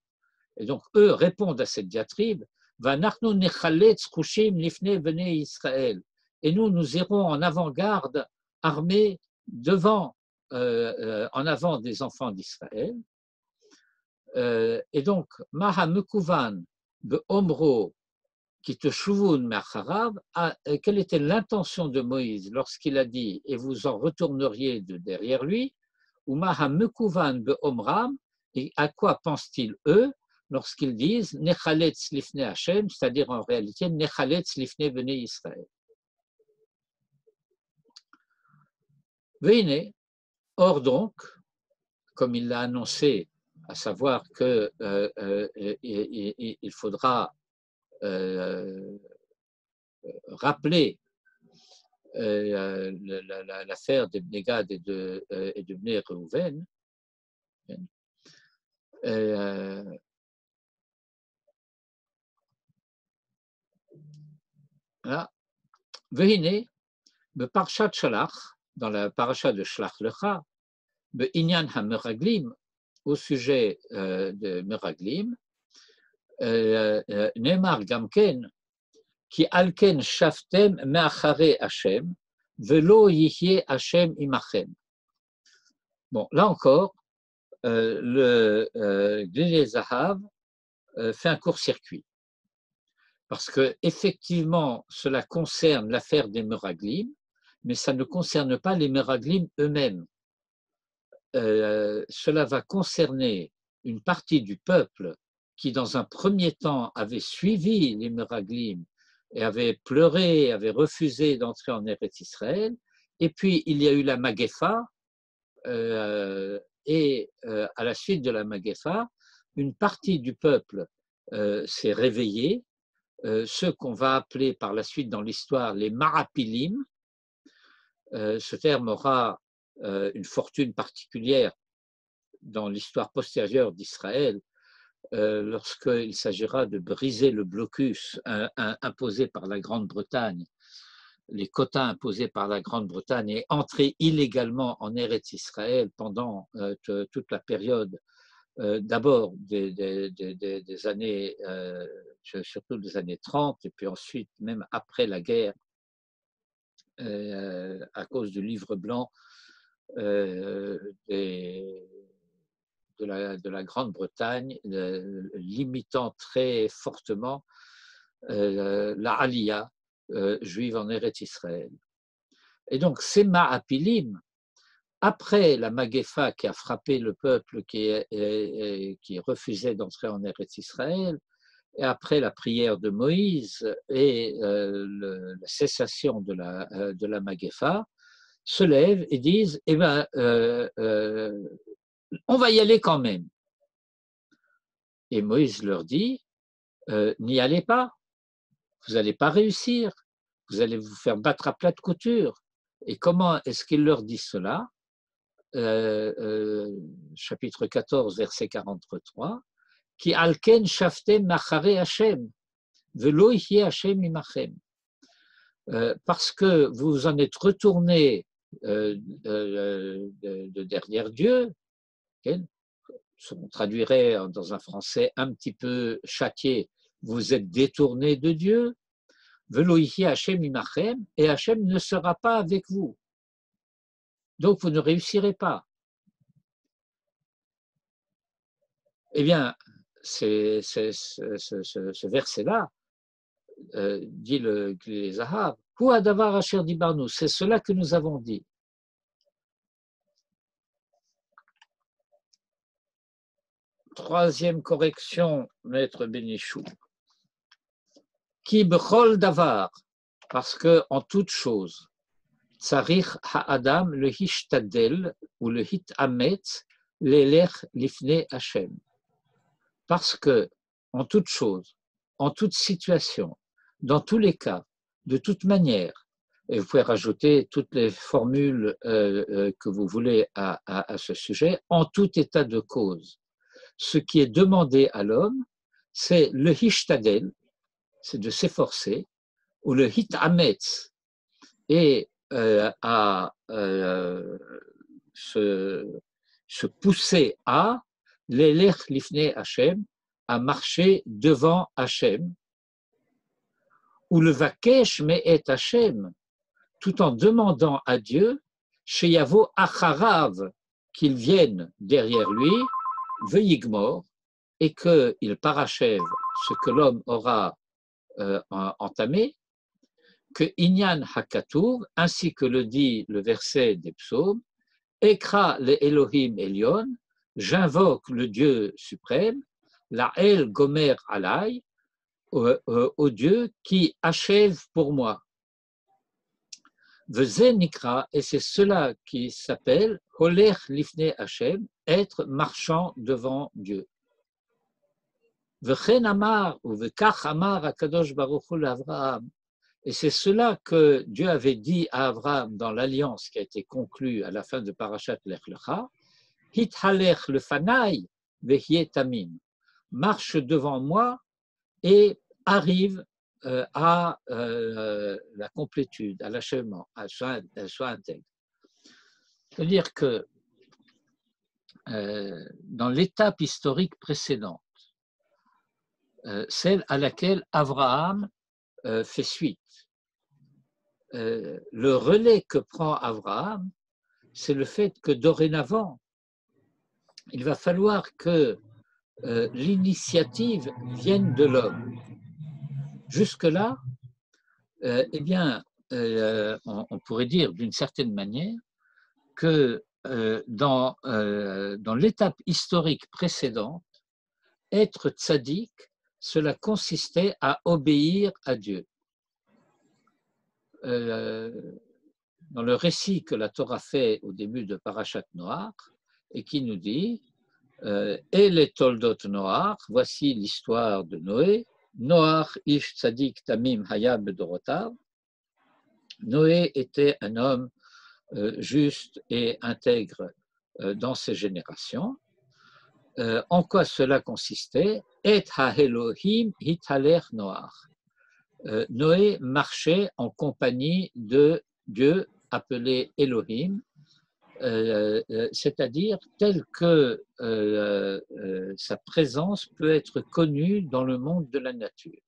Et donc, eux répondent à cette diatribe, Vanachnu nechaletz kushim lifnei venez Israël. Et nous irons en avant-garde, armés devant, en avant des enfants d'Israël. Et donc, Maha Mekuvan be'omro qui te chouvun me'acharav, quelle était l'intention de Moïse lorsqu'il a dit, et vous en retourneriez de derrière lui, ou Maha Mekuvan be'omram, et à quoi pensent-ils eux lorsqu'ils disent Nechaletz lifnei Hashem, c'est-à-dire en réalité Nechaletz lifnei venez Israël. Veine, or donc, comme il l'a annoncé, à savoir qu'il faudra rappeler l'affaire de Bnei Gad et de Bnei Reuven, là, Veine, be Parshat Shalach, dans la paracha de Shlach Lecha, be Inyan HaMeraglim, au sujet de Meraglim, Neymar Gamken, qui alken shaftem me'achare Hashem, velo yihye Hashem imachem. Bon, là encore, le Glilei Zahav fait un court-circuit. Parce que effectivement, cela concerne l'affaire des Meraglim, mais ça ne concerne pas les Meraglim eux-mêmes. Cela va concerner une partie du peuple qui, dans un premier temps, avait suivi les Meraglim et avait pleuré, avait refusé d'entrer en Eretz Israël. Et puis, il y a eu la Magefa, et à la suite de la Magefa, une partie du peuple s'est réveillée, ceux qu'on va appeler par la suite dans l'histoire les Marapilim. Ce terme aura une fortune particulière dans l'histoire postérieure d'Israël, lorsqu'il s'agira de briser le blocus imposé par la Grande-Bretagne, les quotas imposés par la Grande-Bretagne, et entrer illégalement en Eretz Israël pendant toute la période, d'abord des années, surtout des années 30, et puis ensuite, même après la guerre, à cause du livre blanc de la Grande-Bretagne, limitant très fortement la Aliyah juive en Eretz Israël. Et donc, ces Ma'apilim, après la Magefa qui a frappé le peuple qui refusait d'entrer en Eretz Israël, et après la prière de Moïse et la cessation de la Magefa, se lèvent et disent, eh ben, on va y aller quand même. Et Moïse leur dit, n'y allez pas, vous n'allez pas réussir, vous allez vous faire battre à plat de couture. Et comment est-ce qu'il leur dit cela? Chapitre 14, verset 43, Ki alken shaftem machare Hashem, velo yihye Hashem imachem. Parce que vous en êtes retourné de derrière Dieu, okay? On traduirait dans un français un petit peu châtié, vous êtes détourné de Dieu, velo yihye Hashem imachem, et Hashem ne sera pas avec vous. Donc vous ne réussirez pas. Eh bien, ce verset-là, dit les Zahar, c'est cela que nous avons dit. Troisième correction, maître Benichou. Ki bechol davar, parce que en toute chose, tsarich ha'adam le hishtadel ou le hitametz l'elech lifnei Hashem. Parce que en toute chose, en toute situation, dans tous les cas, de toute manière, et vous pouvez rajouter toutes les formules que vous voulez à ce sujet, en tout état de cause. Ce qui est demandé à l'homme, c'est le hishtadel, c'est de s'efforcer, ou le hitametz, et à se pousser à l'elech lifnei Hashem, à marcher devant Hashem, ou le vakesh me'et Hashem, tout en demandant à Dieu, sheyavo acharav, qu'il vienne derrière lui, ve'yigmor, et qu'il parachève ce que l'homme aura entamé, que Inyan Hakatour, ainsi que le dit le verset des psaumes, Ekra le Elohim Elion, j'invoque le Dieu suprême, la El Gomer Alay, au Dieu qui achève pour moi. Veze Nikra, et c'est cela qui s'appelle Holech Lifnei Hashem, être marchant devant Dieu. Vechen Amar, ou Vekach Amar Akadosh Baruch Hu l'Avraham. Et c'est cela que Dieu avait dit à Abraham dans l'alliance qui a été conclue à la fin de Parashat Lech Lecha, Hit halech le fanai vehye tamim, marche devant moi et arrive à la complétude, à l'achèvement, à soit intègre. C'est-à-dire que dans l'étape historique précédente, celle à laquelle Abraham fait suite, le relais que prend Abraham, c'est le fait que dorénavant, il va falloir que l'initiative vienne de l'homme. Jusque-là, eh bien, on pourrait dire d'une certaine manière que dans l'étape historique précédente, être tzaddik, cela consistait à obéir à Dieu. Dans le récit que la Torah fait au début de Parashat Noach, et qui nous dit et les Toldot Noach, voici l'histoire de Noé. Noach ish tzadik tamim hayab bedorotav. Noé était un homme juste et intègre dans ses générations. En quoi cela consistait? Et ha-Elohim hitaler Noach. Noé marchait en compagnie de Dieu appelé Elohim, c'est-à-dire tel que sa présence peut être connue dans le monde de la nature.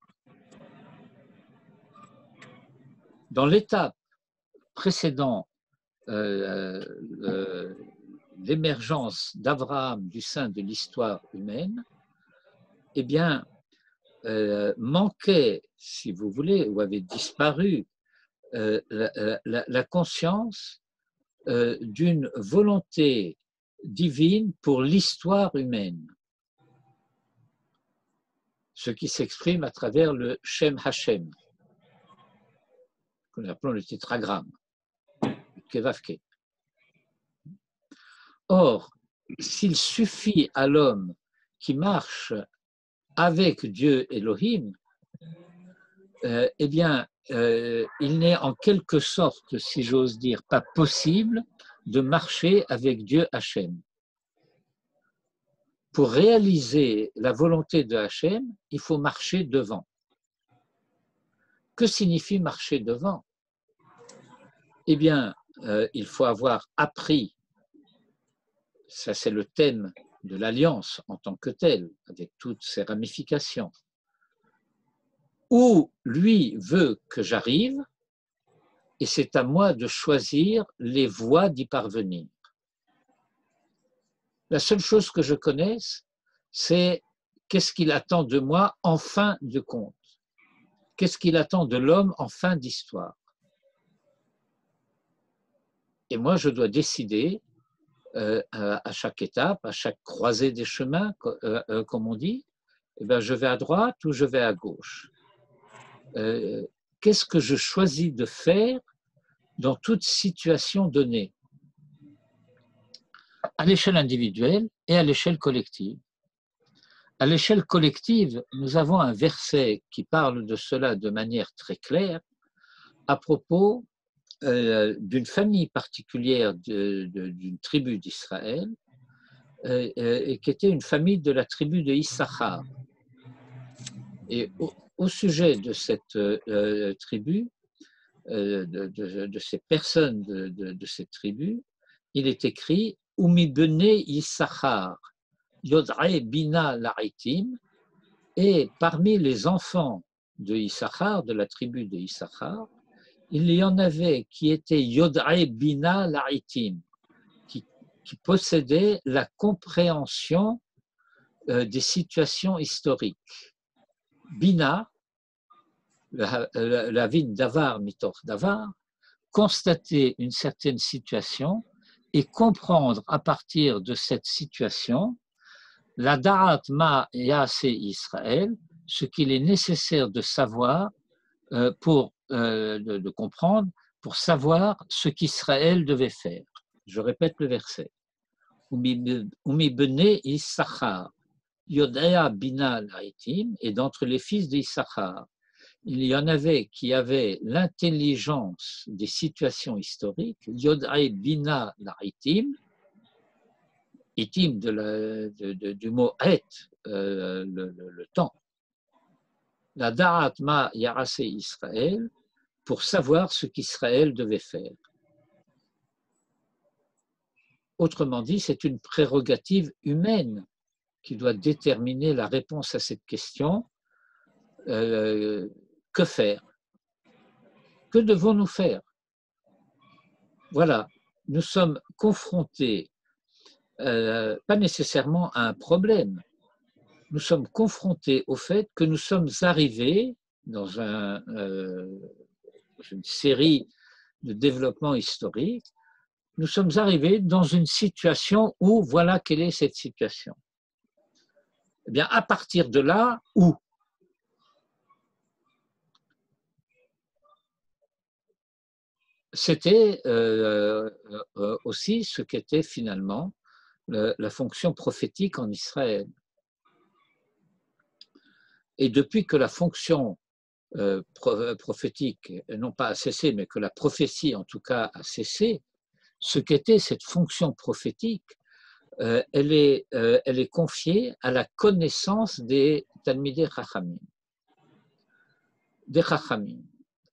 Dans l'étape précédant l'émergence d'Abraham du sein de l'histoire humaine, eh bien, manquait, si vous voulez, ou avait disparu la conscience d'une volonté divine pour l'histoire humaine, ce qui s'exprime à travers le Shem Hashem, que nous appelons le tétragramme, le Kevavke. Or, s'il suffit à l'homme qui marche avec Dieu Elohim eh bien, il n'est en quelque sorte, si j'ose dire, pas possible de marcher avec Dieu Hachem. Pour réaliser la volonté de Hachem, il faut marcher devant. Que signifie marcher devant? Eh bien, il faut avoir appris, ça c'est le thème de l'alliance en tant que telle, avec toutes ses ramifications, où lui veut que j'arrive, et c'est à moi de choisir les voies d'y parvenir. La seule chose que je connaisse, c'est qu'est-ce qu'il attend de moi en fin de compte. Qu'est-ce qu'il attend de l'homme en fin d'histoire. Et moi, je dois décider à chaque étape, à chaque croisée des chemins, comme on dit, eh bien, je vais à droite ou je vais à gauche. Qu'est-ce que je choisis de faire dans toute situation donnée, à l'échelle individuelle et à l'échelle collective. À l'échelle collective, nous avons un verset qui parle de cela de manière très claire à propos d'une famille particulière d'une tribu d'Israël et qui était une famille de la tribu de Issachar. Et au sujet de cette tribu, de ces personnes de cette tribu, il est écrit « Umi bene Issachar, Yod'e bina laritim » et parmi les enfants de Issachar, de la tribu de Issachar, il y en avait qui étaient Yod'e bina laritim, qui possédaient la compréhension des situations historiques. Bina, la vine davar mitoch davar, constater une certaine situation et comprendre à partir de cette situation la da'at ma ya'ase Israël, ce qu'il est nécessaire de savoir de comprendre pour savoir ce qu'Israël devait faire. Je répète le verset. Umi bene Issachar, Yodea bina laitim, et d'entre les fils d'Issachar, il y en avait qui avaient l'intelligence des situations historiques, Yod'e bina laitim, itim du mot et, le temps. La da'at ma ya'ase Israël, pour savoir ce qu'Israël devait faire. Autrement dit, c'est une prérogative humaine qui doit déterminer la réponse à cette question. Que faire? Que devons-nous faire? Voilà, nous sommes confrontés, pas nécessairement à un problème, nous sommes confrontés au fait que nous sommes arrivés dans une série de développement historique, nous sommes arrivés dans une situation où, voilà quelle est cette situation. Eh bien, à partir de là, où? C'était aussi ce qu'était finalement la fonction prophétique en Israël. Et depuis que la fonction prophétique, non pas a cessé, mais que la prophétie en tout cas a cessé, ce qu'était cette fonction prophétique, elle est confiée à la connaissance des Talmidei Chachamim. Des Chachamim.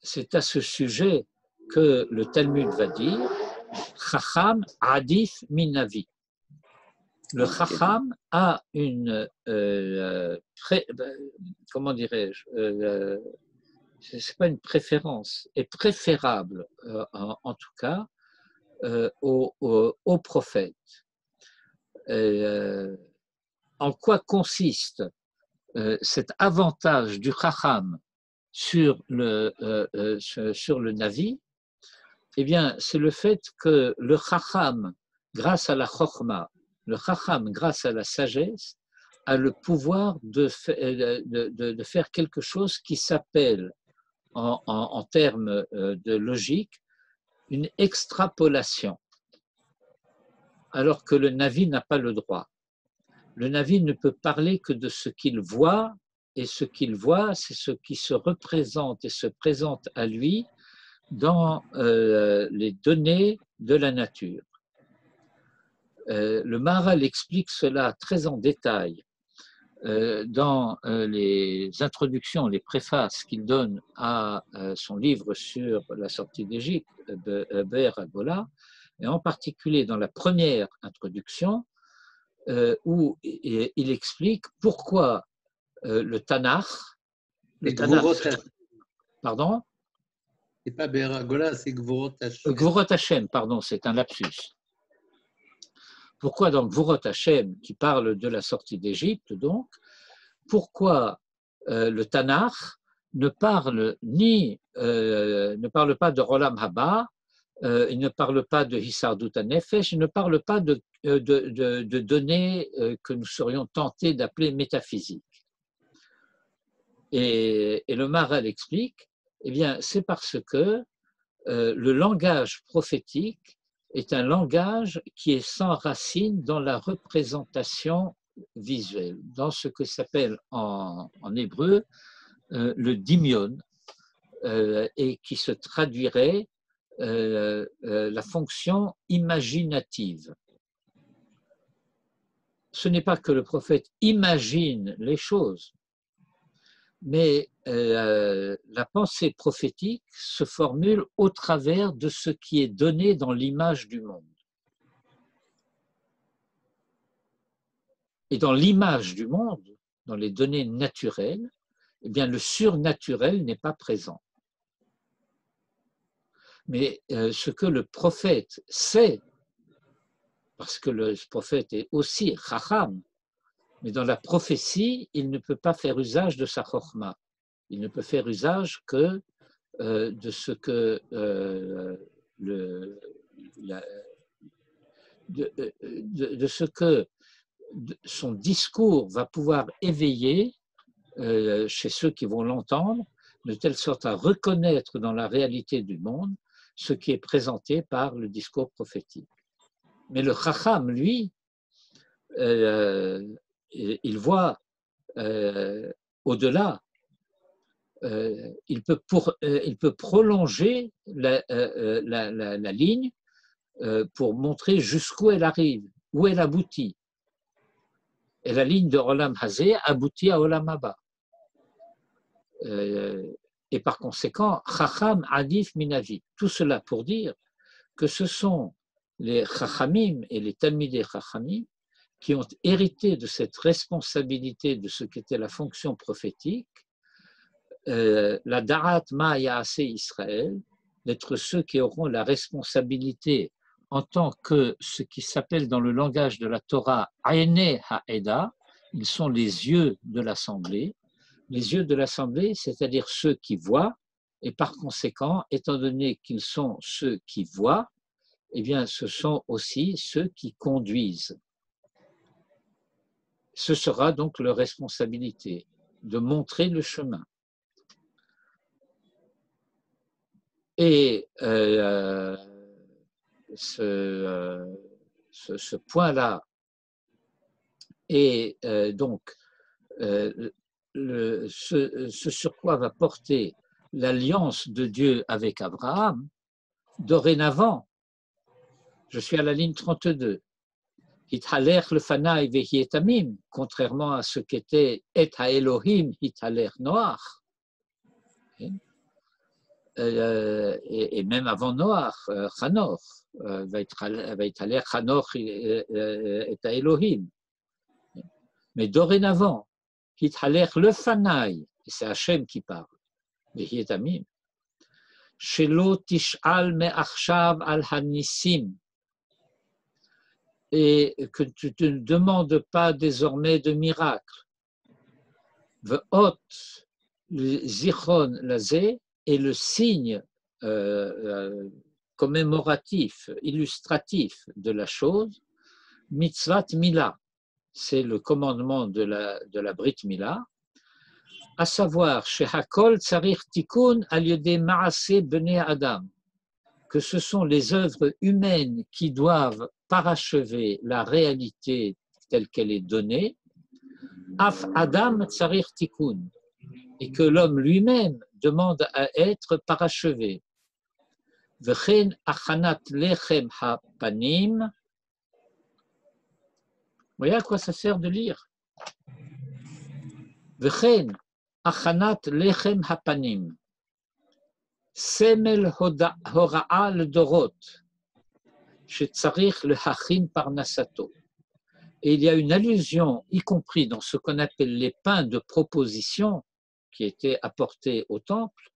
C'est à ce sujet que le Talmud va dire Chacham adif minavi. Le Chacham a une, comment dirais-je, c'est pas une préférence, est préférable en tout cas au prophète. En quoi consiste cet avantage du Chacham sur le Navi? Eh bien, c'est le fait que le Chacham, grâce à la Chokhma, le Chacham, grâce à la sagesse, a le pouvoir de faire quelque chose qui s'appelle, en termes de logique, une extrapolation, alors que le Navi n'a pas le droit. Le Navi ne peut parler que de ce qu'il voit et ce qu'il voit, c'est ce qui se représente et se présente à lui dans les données de la nature. Le Maharal explique cela très en détail dans les introductions, les préfaces qu'il donne à son livre sur la sortie d'Égypte, Be'er Hagola, et en particulier dans la première introduction, où il explique pourquoi le Tanakh, pardon? C'est pas Be'er Hagola, c'est Gvorot Hashem. Gvorot Hashem, pardon, c'est un lapsus. Pourquoi donc Gvorot Hashem, qui parle de la sortie d'Égypte, donc, pourquoi le Tanakh ne parle pas de Rolam Haba, il ne parle pas de Hissardut HaNefesh, il ne parle pas de données que nous serions tentés d'appeler métaphysiques. Et le Maharal explique, eh bien, c'est parce que le langage prophétique est un langage qui est sans racine dans la représentation visuelle, dans ce que s'appelle en hébreu le dimion, et qui se traduirait la fonction imaginative. Ce n'est pas que le prophète imagine les choses, mais la pensée prophétique se formule au travers de ce qui est donné dans l'image du monde. Et dans l'image du monde, dans les données naturelles, eh bien, le surnaturel n'est pas présent. Mais ce que le prophète sait, parce que le prophète est aussi chacham, mais dans la prophétie, il ne peut pas faire usage de sa chokhma. Il ne peut faire usage que de ce que de ce que son discours va pouvoir éveiller chez ceux qui vont l'entendre, de telle sorte à reconnaître dans la réalité du monde ce qui est présenté par le discours prophétique. Mais le chacham, lui, il voit au-delà, il peut prolonger la ligne pour montrer jusqu'où elle arrive, où elle aboutit. Et la ligne de Olam Hazé aboutit à Olam Haba. Et par conséquent, Chacham Adif Minavi. Tout cela pour dire que ce sont les Chachamim et les Talmidei Chachamim qui ont hérité de cette responsabilité de ce qu'était la fonction prophétique, la Darat Ma Yaaseh Israël, d'être ceux qui auront la responsabilité en tant que ce qui s'appelle dans le langage de la Torah Aynei Ha'eda, ils sont les yeux de l'assemblée. Les yeux de l'assemblée, c'est-à-dire ceux qui voient, et par conséquent, étant donné qu'ils sont ceux qui voient, eh bien, ce sont aussi ceux qui conduisent. Ce sera donc leur responsabilité de montrer le chemin. Et ce point-là est donc ce sur quoi va porter l'alliance de Dieu avec Abraham. Dorénavant, je suis à la ligne 32. Hithaler lefanai vehi etamim, contrairement à ce qu'était et ha-Elohim hithaler Noach. Et même avant Noach, Chanor, Vaithaler Chanor et ha-Elohim. Mais dorénavant, Hithaler lefanai, et c'est Hachem qui parle, vehi etamim, shelo tish'al me'achshav al hanissim, et que tu ne demandes pas désormais de miracles. Ve'ot zichron lazé est le signe commémoratif, illustratif de la chose. Mitzvat Mila, c'est le commandement de la Brit Mila, à savoir Shehakol Tsarir Tikkun al yedei Maaseh Bnei Adam, que ce sont les œuvres humaines qui doivent parachever la réalité telle qu'elle est donnée, Af Adam tsarir tikkun, et que l'homme lui-même demande à être parachevé. V'chen achanat lechem hapanim. Vous voyez à quoi ça sert de lire? V'chen achanat lechem hapanim. Semel hora'a le dorot. Shetzarich le hachin parnasato. Et il y a une allusion, y compris dans ce qu'on appelle les pains de proposition qui étaient apportés au temple,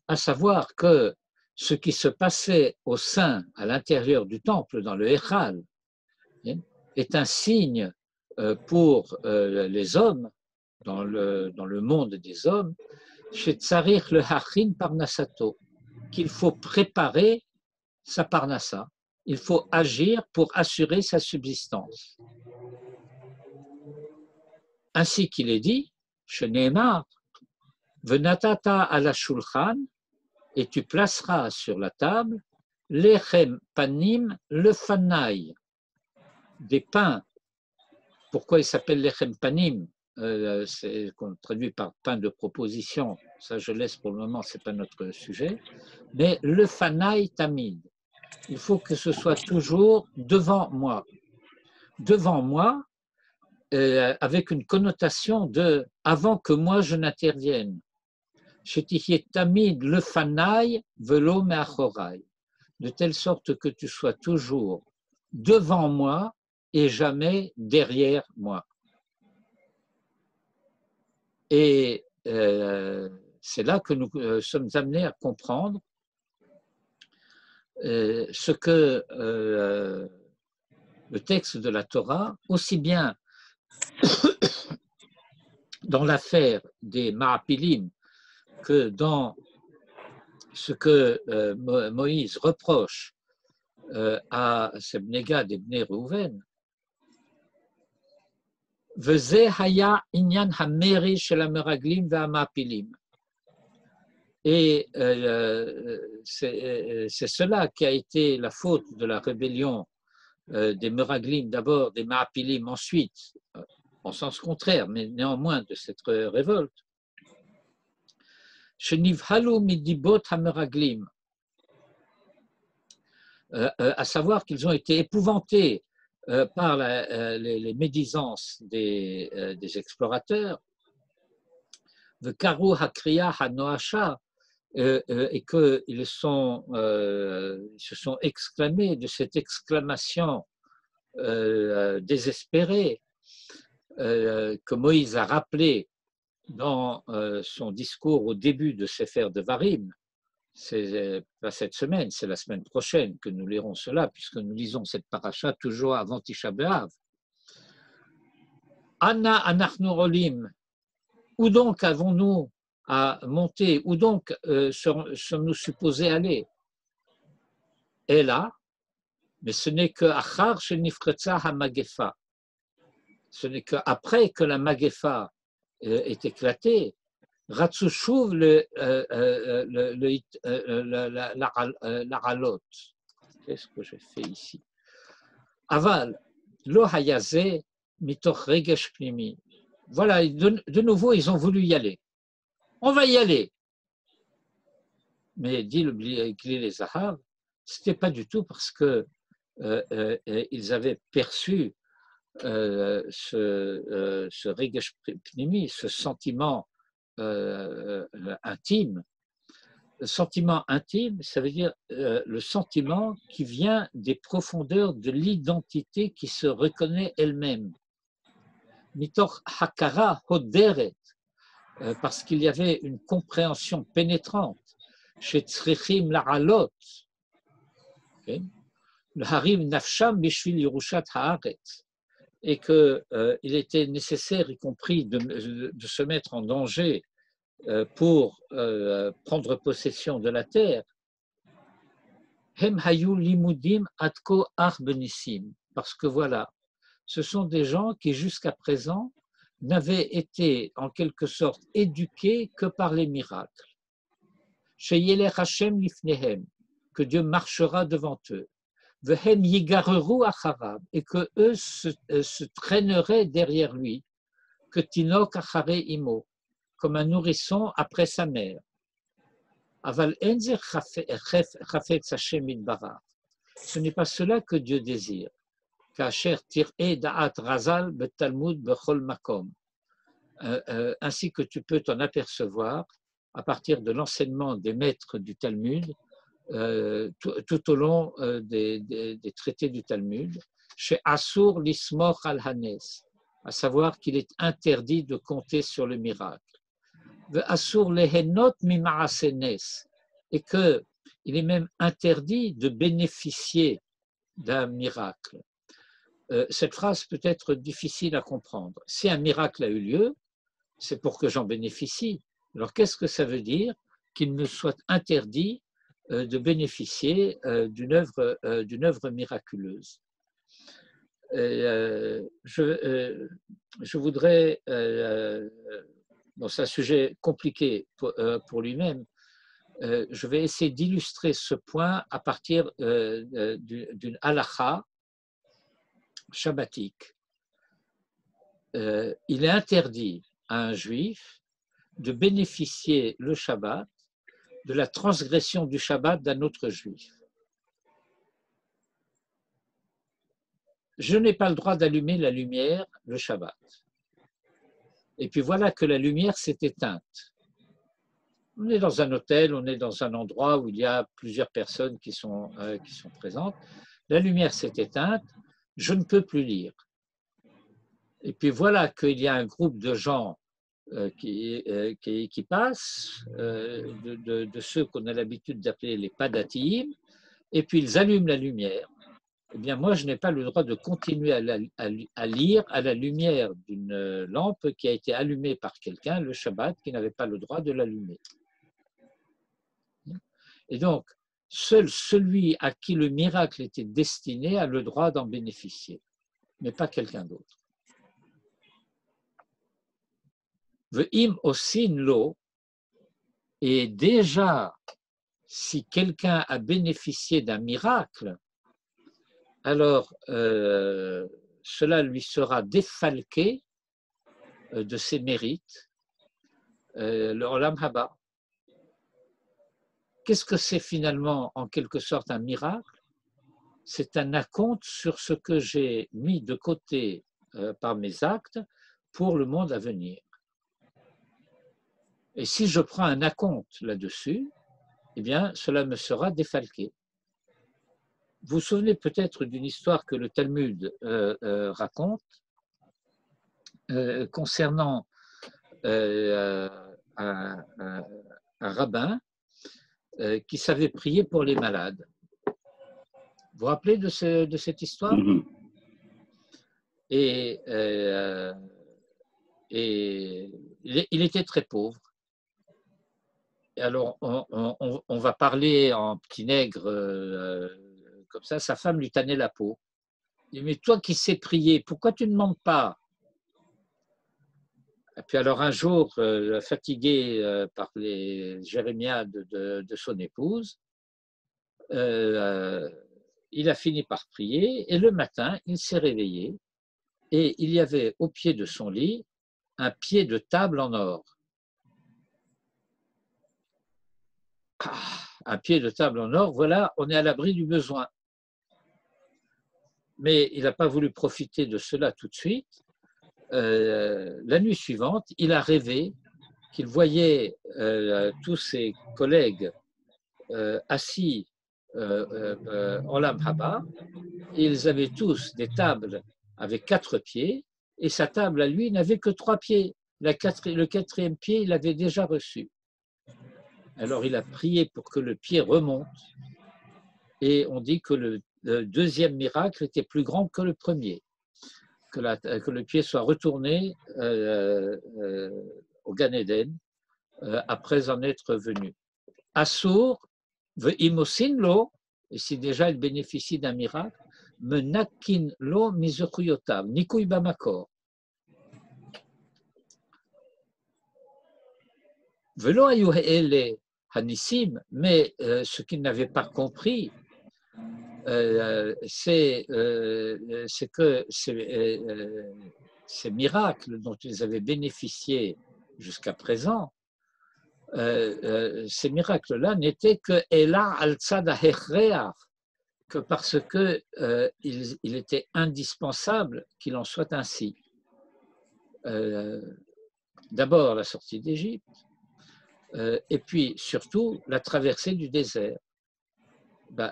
à savoir que ce qui se passait au sein, à l'intérieur du temple, dans le Echal, est un signe pour les hommes, dans le monde des hommes, chez Tsarich le Hachin Parnasato, qu'il faut préparer sa Parnassa, il faut agir pour assurer sa subsistance. Ainsi qu'il est dit, Sheneemar, Venatata ala shulchan, et tu placeras sur la table lechem panim le fanaï, des pains. Pourquoi il s'appelle lechem panim? C'est qu'on traduit par pain de proposition. Ça, je laisse pour le moment, c'est pas notre sujet. Mais le fanaï tamid, il faut que ce soit toujours devant moi. Devant moi, avec une connotation de avant que moi je n'intervienne. Tamid le fanaï velo me'achorai, de telle sorte que tu sois toujours devant moi et jamais derrière moi. Et c'est là que nous sommes amenés à comprendre ce que le texte de la Torah, aussi bien dans l'affaire des Ma'apilim que dans ce que Moïse reproche à Bnei Gad et Bnei Reuven, Veze haya inyan hameri shel hameraglim ve'hama'apilim. Et c'est cela qui a été la faute de la rébellion des Meraglim d'abord, des Ma'apilim ensuite, en sens contraire, mais néanmoins de cette révolte. Shenivhalu midibot hameraglim, à savoir qu'ils ont été épouvantés par les médisances des explorateurs, de Karu Hakriya Hanoasha, et qu'ils se sont exclamés de cette exclamation désespérée que Moïse a rappelée dans son discours au début de Sefer Devarim. C'est pas cette semaine, c'est la semaine prochaine que nous lirons cela, puisque nous lisons cette paracha toujours avant Tisha B'Av. Anna anachnu olim, où donc avons-nous à monter, où donc sommes-nous supposés aller? Et là, mais ce n'est que achar shenifretza hamagefa, ce n'est qu'après que la magefa est éclatée, Ratsushuv l'aralot. Qu'est-ce que j'ai fait ici? Aval, lo hayaze mitoch regesh pnimi. Voilà, de nouveau, ils ont voulu y aller. On va y aller. Mais dit le Glilé Zahav, ce n'était pas du tout parce que ils avaient perçu ce regesh pnimi, ce sentiment intime. Le sentiment intime, ça veut dire le sentiment qui vient des profondeurs de l'identité qui se reconnaît elle-même. Mitoch hakara hoderet, parce qu'il y avait une compréhension pénétrante chez Tzrichim la'alot, le harim nafsham bishvil yerushat haaretz, et qu'il était nécessaire, y compris de se mettre en danger pour prendre possession de la terre. Hem hayu limudim atko ach benissim, parce que voilà, ce sont des gens qui jusqu'à présent n'avaient été en quelque sorte éduqués que par les miracles. Sheyelech Hashem lifnehem, que Dieu marchera devant eux. Vehem yigareru acharav, et que eux se traîneraient derrière lui, que tinok achare imo, comme un nourrisson après sa mère. Aval enze chafetz Hashem idbarach. Ce n'est pas cela que Dieu désire. Kasher tir'e da'at razal betalmud bechol makom. Ainsi que tu peux t'en apercevoir à partir de l'enseignement des maîtres du Talmud, tout au long des traités du Talmud, chez Asur l'ismor al-hanes, à savoir qu'il est interdit de compter sur le miracle. Asur lehenot mima'asenes, et qu'il est même interdit de bénéficier d'un miracle. Cette phrase peut être difficile à comprendre. Si un miracle a eu lieu, c'est pour que j'en bénéficie. Alors qu'est-ce que ça veut dire qu'il me soit interdit de bénéficier d'une œuvre miraculeuse? Je voudrais, bon, c'est un sujet compliqué pour lui-même, je vais essayer d'illustrer ce point à partir d'une halakha shabbatique. Il est interdit à un juif de bénéficier le Shabbat de la transgression du Shabbat d'un autre juif. Je n'ai pas le droit d'allumer la lumière le Shabbat. Et puis voilà que la lumière s'est éteinte. On est dans un hôtel, on est dans un endroit où il y a plusieurs personnes qui sont présentes. La lumière s'est éteinte, je ne peux plus lire. Et puis voilà qu'il y a un groupe de gens qui passent, de ceux qu'on a l'habitude d'appeler les padatim, et puis ils allument la lumière. Eh bien, moi, je n'ai pas le droit de continuer à lire à la lumière d'une lampe qui a été allumée par quelqu'un le Shabbat qui n'avait pas le droit de l'allumer. Et donc, seul celui à qui le miracle était destiné a le droit d'en bénéficier, mais pas quelqu'un d'autre. Ve'im osin lo, et déjà, si quelqu'un a bénéficié d'un miracle, alors cela lui sera défalqué de ses mérites, le Olam Haba. Qu'est-ce que c'est finalement en quelque sorte un miracle? C'est un acompte sur ce que j'ai mis de côté par mes actes pour le monde à venir. Et si je prends un acompte là-dessus, eh bien, cela me sera défalqué. Vous vous souvenez peut-être d'une histoire que le Talmud raconte concernant un rabbin qui savait prier pour les malades. Vous vous rappelez de cette histoire? Et il était très pauvre. Et alors, on va parler en petit nègre comme ça. Sa femme lui tannait la peau. Il dit, mais toi qui sais prier, pourquoi tu ne demandes pas? Et puis alors un jour, fatigué par les jérémiades de son épouse, il a fini par prier et le matin, il s'est réveillé et il y avait au pied de son lit un pied de table en or. Un pied de table en or, voilà, on est à l'abri du besoin. Mais il n'a pas voulu profiter de cela tout de suite. La nuit suivante, il a rêvé qu'il voyait tous ses collègues assis en Olam Haba. Ils avaient tous des tables avec 4 pieds et sa table à lui n'avait que 3 pieds. Le 4e pied, il l'avait déjà reçu. Alors il a prié pour que le pied remonte et on dit que le 2e miracle était plus grand que le premier. Que le pied soit retourné au Gan Eden après en être venu. Assour, ve'im osin lo, et si déjà il bénéficie d'un miracle, menakin lo mizuchuyotav, nikui bamakor. Velo ayu he'ele hanissim, mais ce qu'il n'avait pas compris, c'est que ces miracles dont ils avaient bénéficié jusqu'à présent, ces miracles-là n'étaient que Ela al-Tzad ha-Hechreach, que parce que il était indispensable qu'il en soit ainsi. D'abord la sortie d'Égypte, et puis surtout la traversée du désert.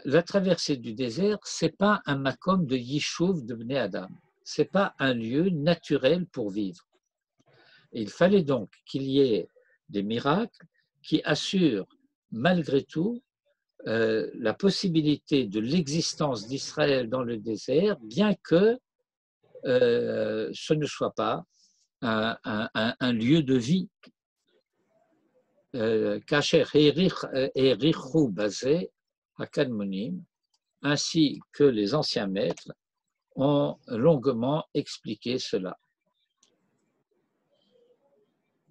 La traversée du désert, ce n'est pas un makom de Yishuv de Bnei Adam, ce n'est pas un lieu naturel pour vivre. Et il fallait donc qu'il y ait des miracles qui assurent malgré tout la possibilité de l'existence d'Israël dans le désert, bien que ce ne soit pas un lieu de vie. Kacher Erichu Bazé Hakadmonim, ainsi que les anciens maîtres ont longuement expliqué cela.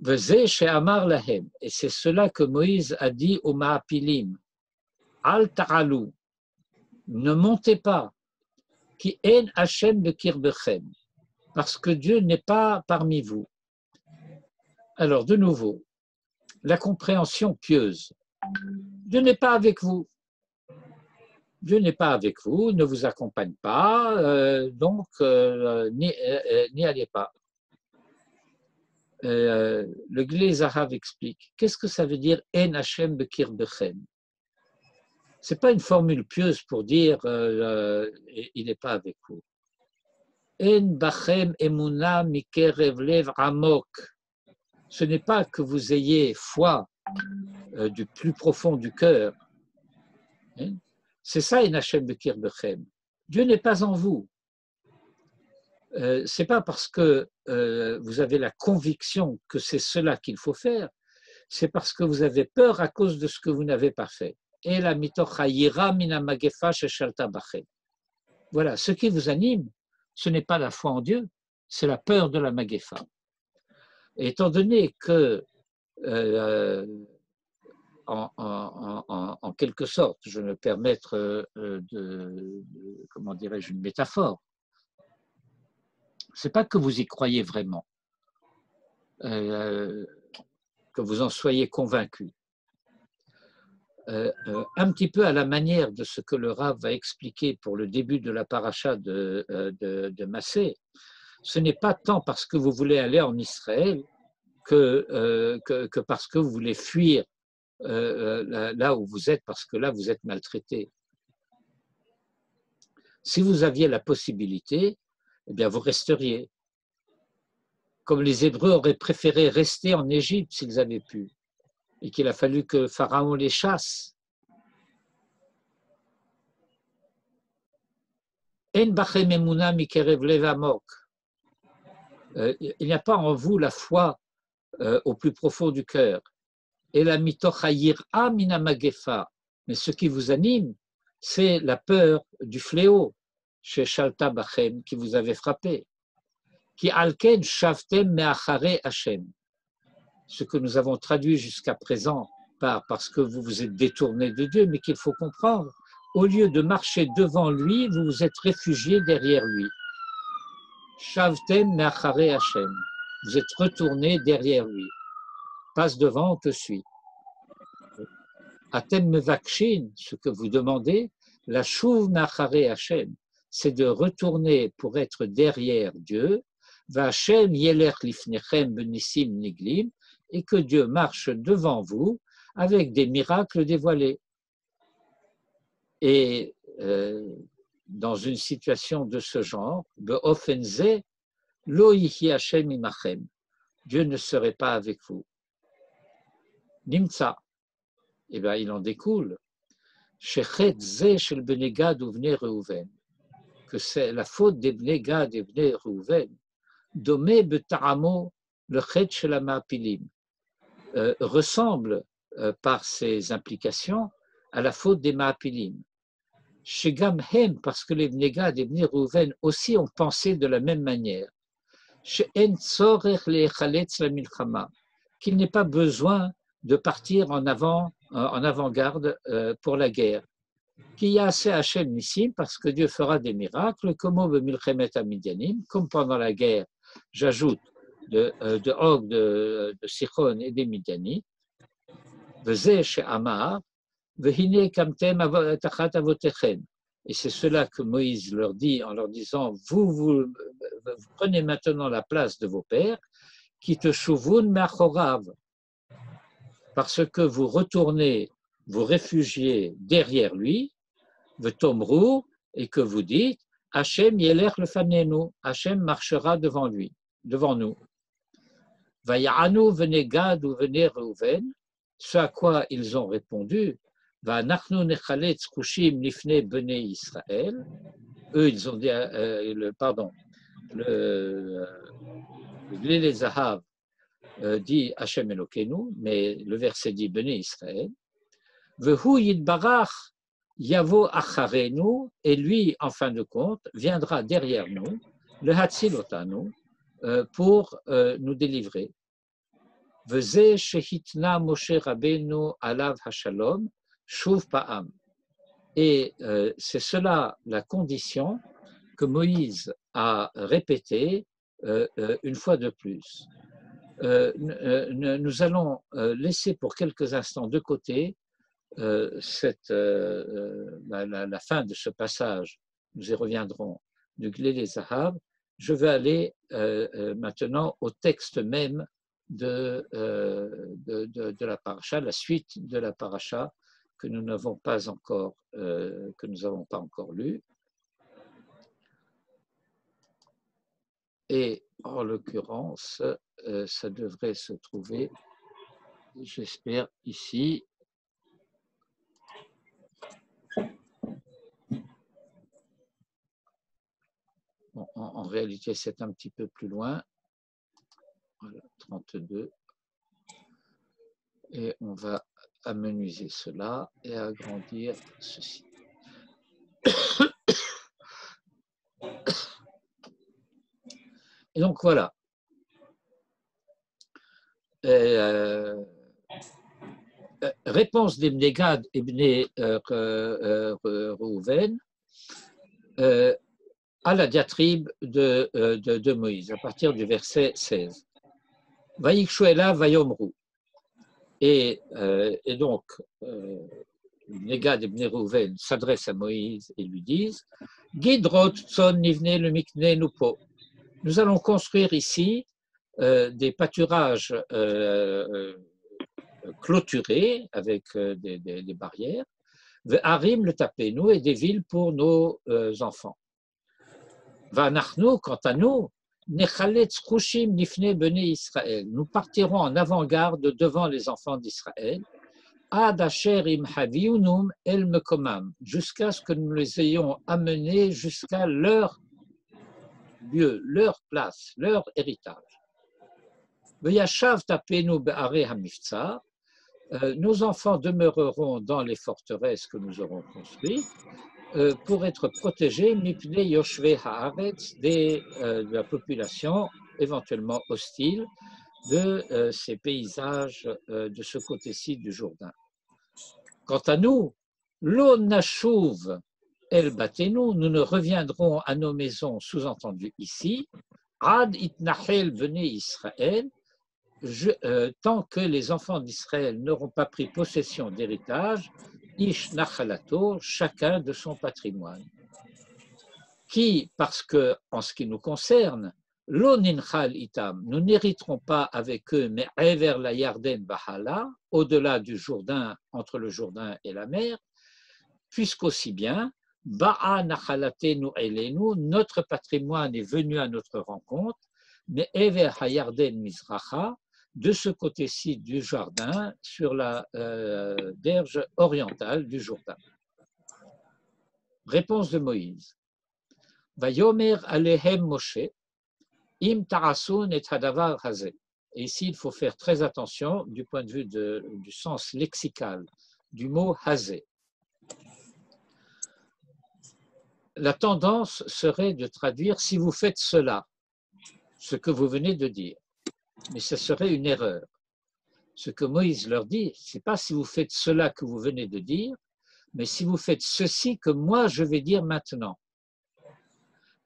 Vezé chez Amar Lahem, et c'est cela que Moïse a dit aux Maapilim, Al ta'alou, ne montez pas, ki en Hashem bekirbechem, parce que Dieu n'est pas parmi vous. Alors, de nouveau, la compréhension pieuse. Dieu n'est pas avec vous. Dieu n'est pas avec vous, ne vous accompagne pas, donc n'y allez pas. Le Glilei Zahav explique, qu'est-ce que ça veut dire En Hashem bekirbechem? Ce n'est pas une formule pieuse pour dire il n'est pas avec vous. En bachem emuna mikerev lev amok. Ce n'est pas que vous ayez foi du plus profond du cœur. Hein? C'est ça, En Hashem bekirbechem. Dieu n'est pas en vous. Ce n'est pas parce que vous avez la conviction que c'est cela qu'il faut faire, c'est parce que vous avez peur à cause de ce que vous n'avez pas fait. Et la mitoch hayira mina magefa sheshalta bachem. Voilà, ce qui vous anime, ce n'est pas la foi en Dieu, c'est la peur de la magefa. Et étant donné que en quelque sorte, je vais me permettre comment dirais-je, une métaphore. Ce n'est pas que vous y croyez vraiment, que vous en soyez convaincu. Un petit peu à la manière de ce que le Rav va expliquer pour le début de la paracha de Massé, ce n'est pas tant parce que vous voulez aller en Israël que parce que vous voulez fuir là où vous êtes, parce que là vous êtes maltraité. Si vous aviez la possibilité, eh bien vous resteriez. Comme les Hébreux auraient préféré rester en Égypte s'ils avaient pu, et qu'il a fallu que Pharaon les chasse. En bachem emuna mikerev lev amok. Il n'y a pas en vous la foi au plus profond du cœur. Et la mitoch hayira mina magefa. Mais ce qui vous anime, c'est la peur du fléau chez Shalta Bachem qui vous avait frappé. Qui alken shavtem me'achare Hashem. Ce que nous avons traduit jusqu'à présent parce que vous vous êtes détourné de Dieu, mais qu'il faut comprendre. Au lieu de marcher devant lui, vous vous êtes réfugié derrière lui. Shavtem me'achare Hashem. Vous êtes retourné derrière lui. Passe devant, on te suit. Atem mevakshin, ce que vous demandez, la shuv me'achare Hashem, c'est de retourner pour être derrière Dieu. Va Hashem yeler lifnechem benissim niglim, et que Dieu marche devant vous avec des miracles dévoilés. Et dans une situation de ce genre, be'ofenze lo yihi Hashem imachem, Dieu ne serait pas avec vous. Nimtza, eh bien il en découle, shechet ze shel bnei Gad uvnei Reuven, que c'est la faute des bnei Gad et bnei Reuven, domé beta'amo le chet shel ha'ma'apilim, ressemble par ses implications à la faute des Ma'apilim. Shegam hem, parce que les bnei Gad et bnei Reuven aussi ont pensé de la même manière. She'en tzorech le'echaletz la milchama, qu'il n'est pas besoin de partir en avant-garde pour la guerre. Qui y a assez Hachem Nissim, parce que Dieu fera des miracles, comme au Milchemet Midianim, comme pendant la guerre, j'ajoute, de Og, de Sichon et des Midianites, Veze chez Amar, Vehine Kamtem Tachat Avotechem. Et c'est cela que Moïse leur dit en leur disant, vous prenez maintenant la place de vos pères, qui te chouvun me'achorav, parce que vous retournez, vous réfugiez derrière lui, V'tomru, et que vous dites, Hachem yelech lefanenu, Hachem marchera devant lui, devant nous. Vaya'anu venez Gad ou venez Reuven, ce à quoi ils ont répondu, Va'anachnu nechaletz chushim lifnei benei Israël. Eux, ils ont dit, le Glilé Zahav dit Hachem Elokeinu, mais le verset dit benei Israël. Vehu yidbarach Yavo acharenu, et lui, en fin de compte, viendra derrière nous, le Hatzilotanu, pour nous délivrer. Veze shehitna Moshe Rabbeinu alav hashalom, shuv pa'am. Et c'est cela la condition que Moïse a répétée une fois de plus. Nous allons laisser pour quelques instants de côté la fin de ce passage, nous y reviendrons, du Glilé Zahav. Je vais aller maintenant au texte même de la paracha, la suite de la paracha que nous n'avons pas encore lu. Et en l'occurrence, ça devrait se trouver, j'espère, ici. Bon, en réalité, c'est un petit peu plus loin. Voilà, 32. Et on va amenuiser cela et agrandir ceci. Et donc voilà. Réponse d'Ibn Gad et Ibn Reuven à la diatribe de Moïse, à partir du verset 16. Vayikshuela vayomru. Et donc, Ibn Gad et Ibn Reuven s'adressent à Moïse et lui disent Gidrot tson nivne le mikne nupo. Nous allons construire ici des pâturages clôturés avec des barrières, Harim le tapenu, et des villes pour nos enfants. Vanachnu, quant à nous, nechaletz chushim nifne bnei Israël. Nous partirons en avant-garde devant les enfants d'Israël, ad asher im haviunum el mekomam, jusqu'à ce que nous les ayons amenés jusqu'à leur lieu, leur place, leur héritage. V'yashav tapenu be'arei hamiftzar. Nos enfants demeureront dans les forteresses que nous aurons construites pour être protégés mipnei yoshvei haaretz, de la population éventuellement hostile de ces paysages de ce côté-ci du Jourdain. Quant à nous, lo nashuv el batenu, nous ne reviendrons à nos maisons, sous-entendu ici, ad itnachel bnei Israël, tant que les enfants d'Israël n'auront pas pris possession d'héritage, ish nachalato, chacun de son patrimoine. Qui, parce que, en ce qui nous concerne, lo ninchal itam, nous n'hériterons pas avec eux, mais ever la Yarden bahala, au-delà du Jourdain, entre le Jourdain et la mer, puisqu'aussi bien, ba'a nachalatenu elenu, notre patrimoine est venu à notre rencontre, mais ever hayarden mizracha, de ce côté-ci du Jourdain, sur la berge orientale du Jourdain. Réponse de Moïse. Vayomer alehem Moshe, im tarasun et hadavar hazeh. Et ici, il faut faire très attention du point de vue du sens lexical du mot hazeh. La tendance serait de traduire si vous faites cela, ce que vous venez de dire. Mais ce serait une erreur. Ce que Moïse leur dit, ce n'est pas si vous faites cela que vous venez de dire, mais si vous faites ceci que moi je vais dire maintenant,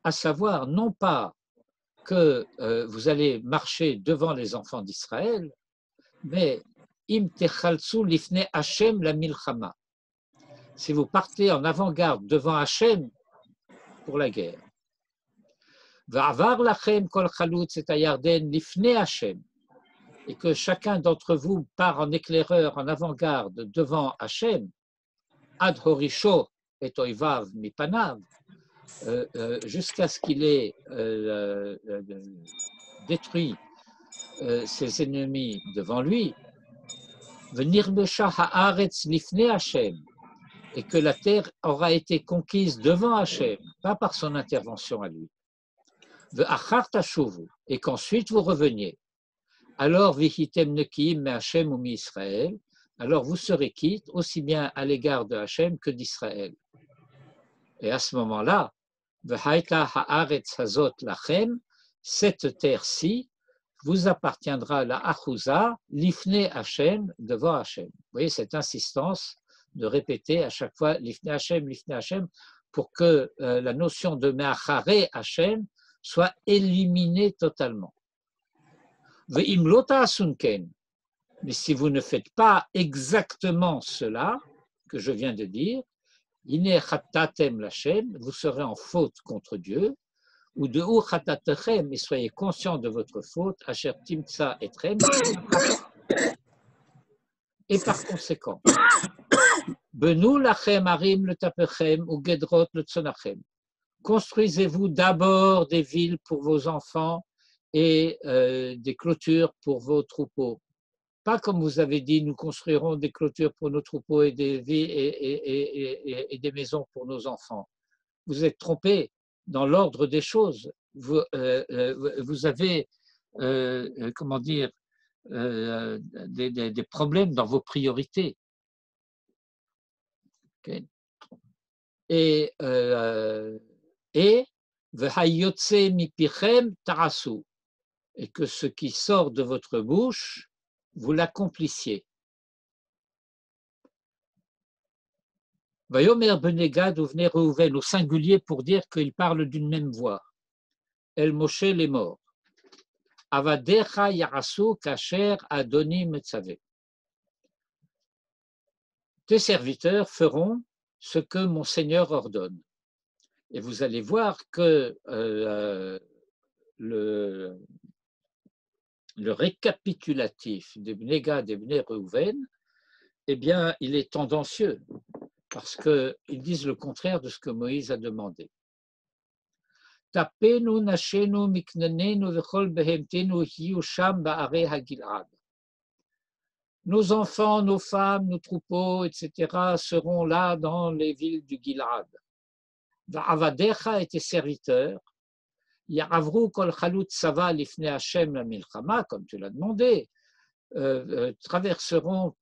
à savoir non pas que vous allez marcher devant les enfants d'Israël, mais im techaltsu lifne Hashem la milchama. Si vous partez en avant-garde devant Hashem pour la guerre. Va'avar lachem kol chalutz et hayarden lifne Hashem. Et que chacun d'entre vous part en éclaireur, en avant-garde devant Hashem, ad horisho et oivav mipanav, jusqu'à ce qu'il ait détruit ses ennemis devant lui, v'nirbesha haaretz lifne Hashem, et que la terre aura été conquise devant Hashem, pas par son intervention à lui. V'achar tashuvu, et qu'ensuite vous reveniez. Alors vihitem nekiim me Hashem ou mi Israël, alors vous serez quittes aussi bien à l'égard de Hashem que d'Israël. Et à ce moment-là, v'haïta haaretz hazot lachem, cette terre-ci vous appartiendra la achouza, lifne Hashem, devant Hashem. Vous voyez cette insistance de répéter à chaque fois lifne Hashem, pour que la notion de me'achare Hashem soit éliminée totalement. Ve'im lota asunken, mais si vous ne faites pas exactement cela que je viens de dire, ine chatatem l'Hashem, vous serez en faute contre Dieu, ou de ou chatatechem, et soyez conscients de votre faute, asher timtsa etrem, et par conséquent, benu lachem arim le tapechem ou gedrot le tsonachem. Construisez-vous d'abord des villes pour vos enfants et des clôtures pour vos troupeaux. Pas comme vous avez dit, nous construirons des clôtures pour nos troupeaux et des villes et des maisons pour nos enfants. Vous êtes trompés dans l'ordre des choses. Vous avez, comment dire, des problèmes dans vos priorités. Okay. Et que ce qui sort de votre bouche, vous l'accomplissiez. Vayomer Bnei Gad ou Bnei Reuven, au singulier pour dire qu'il parle d'une même voix. El Moshe les morts. Avadecha yarasu kasher adoni metzave. Tes serviteurs feront ce que mon Seigneur ordonne. Et vous allez voir que le récapitulatif des Bnei Gad et Bnei Reuven, eh bien, il est tendancieux, parce qu'ils disent le contraire de ce que Moïse a demandé. Tapenu nashenu miknanenu vechol behemtenu hiyu sham ba'arei hagilad. Nos enfants, nos femmes, nos troupeaux, etc. seront là dans les villes du Gilad. Va'avadecha et tes serviteurs, Ya'avru kol chalut sava lifne Hashem la milchama, comme tu l'as demandé, traverseront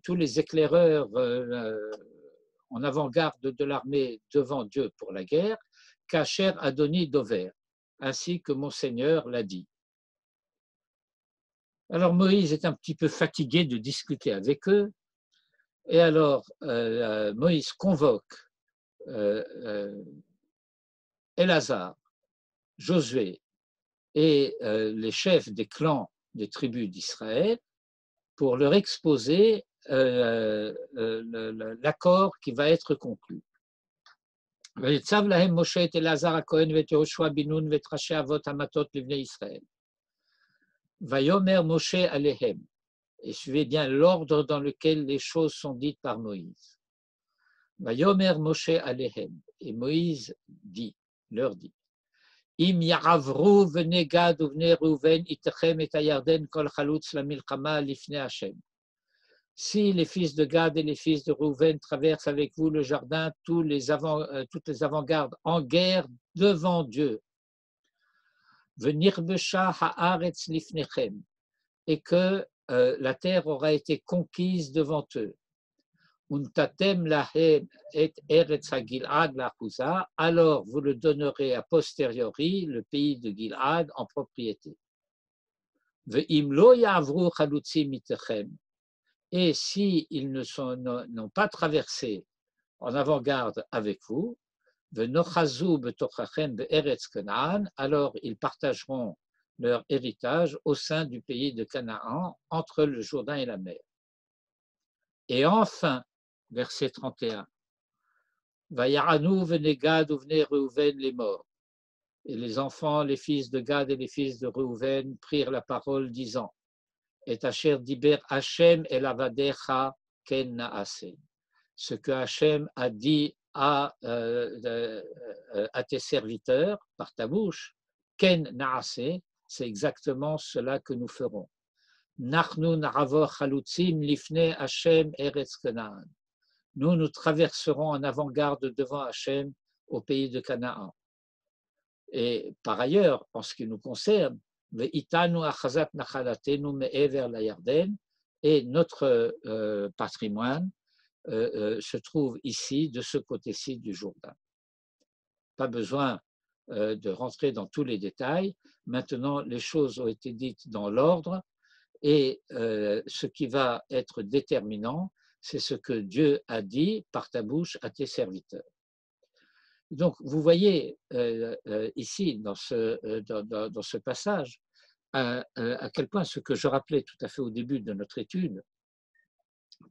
tous les éclaireurs en avant-garde de l'armée devant Dieu pour la guerre, Kacher Adoni Dover, ainsi que mon Seigneur l'a dit. Alors Moïse est un petit peu fatigué de discuter avec eux, et alors Moïse convoque Elazar, Josué et les chefs des clans des tribus d'Israël pour leur exposer l'accord qui va être conclu. ויצב להם משה את אלעזר הכהן ואת יהושע בן נון ואת ראשי אבות המטות לבני ישראל. ויאמר משה עליהם, et suivez bien l'ordre dans lequel les choses sont dites par Moïse. ויאמר משה עליהם, et Moïse dit, leur dit, אם יעברו בני גד ובני ראובן איתכם את הירדן כל חלוץ למלחמה לפני השם. Si les fils de Gad et les fils de Rouven traversent avec vous le jardin, toutes les avant-gardes en guerre devant Dieu, et que la terre aura été conquise devant eux, alors vous le donnerez a posteriori, le pays de Gilad, en propriété. et s'ils n'ont pas traversé en avant-garde avec vous, alors ils partageront leur héritage au sein du pays de Canaan, entre le Jourdain et la mer. Et enfin, verset 31, Vayaranu vene Gad uvne Reuven les morts. Et les enfants, les fils de Gad et les fils de Reuven prirent la parole, disant, Et Asher diber Hashem el avadecha ken naase. Ce que Hashem a dit à tes serviteurs par ta bouche, ken naase, c'est exactement cela que nous ferons. Nachnu naravor chalutzim lifne Hashem eretz Canaan. Nous traverserons en avant-garde devant Hashem au pays de Canaan. Et par ailleurs, en ce qui nous concerne, ve'itanu achazat nachalatenu me'ever la Yarden, et notre patrimoine se trouve ici, de ce côté-ci du Jourdain. Pas besoin de rentrer dans tous les détails. Maintenant, les choses ont été dites dans l'ordre, et ce qui va être déterminant, c'est ce que Dieu a dit par ta bouche à tes serviteurs. Donc, vous voyez ici, dans ce passage, à quel point ce que je rappelais tout à fait au début de notre étude,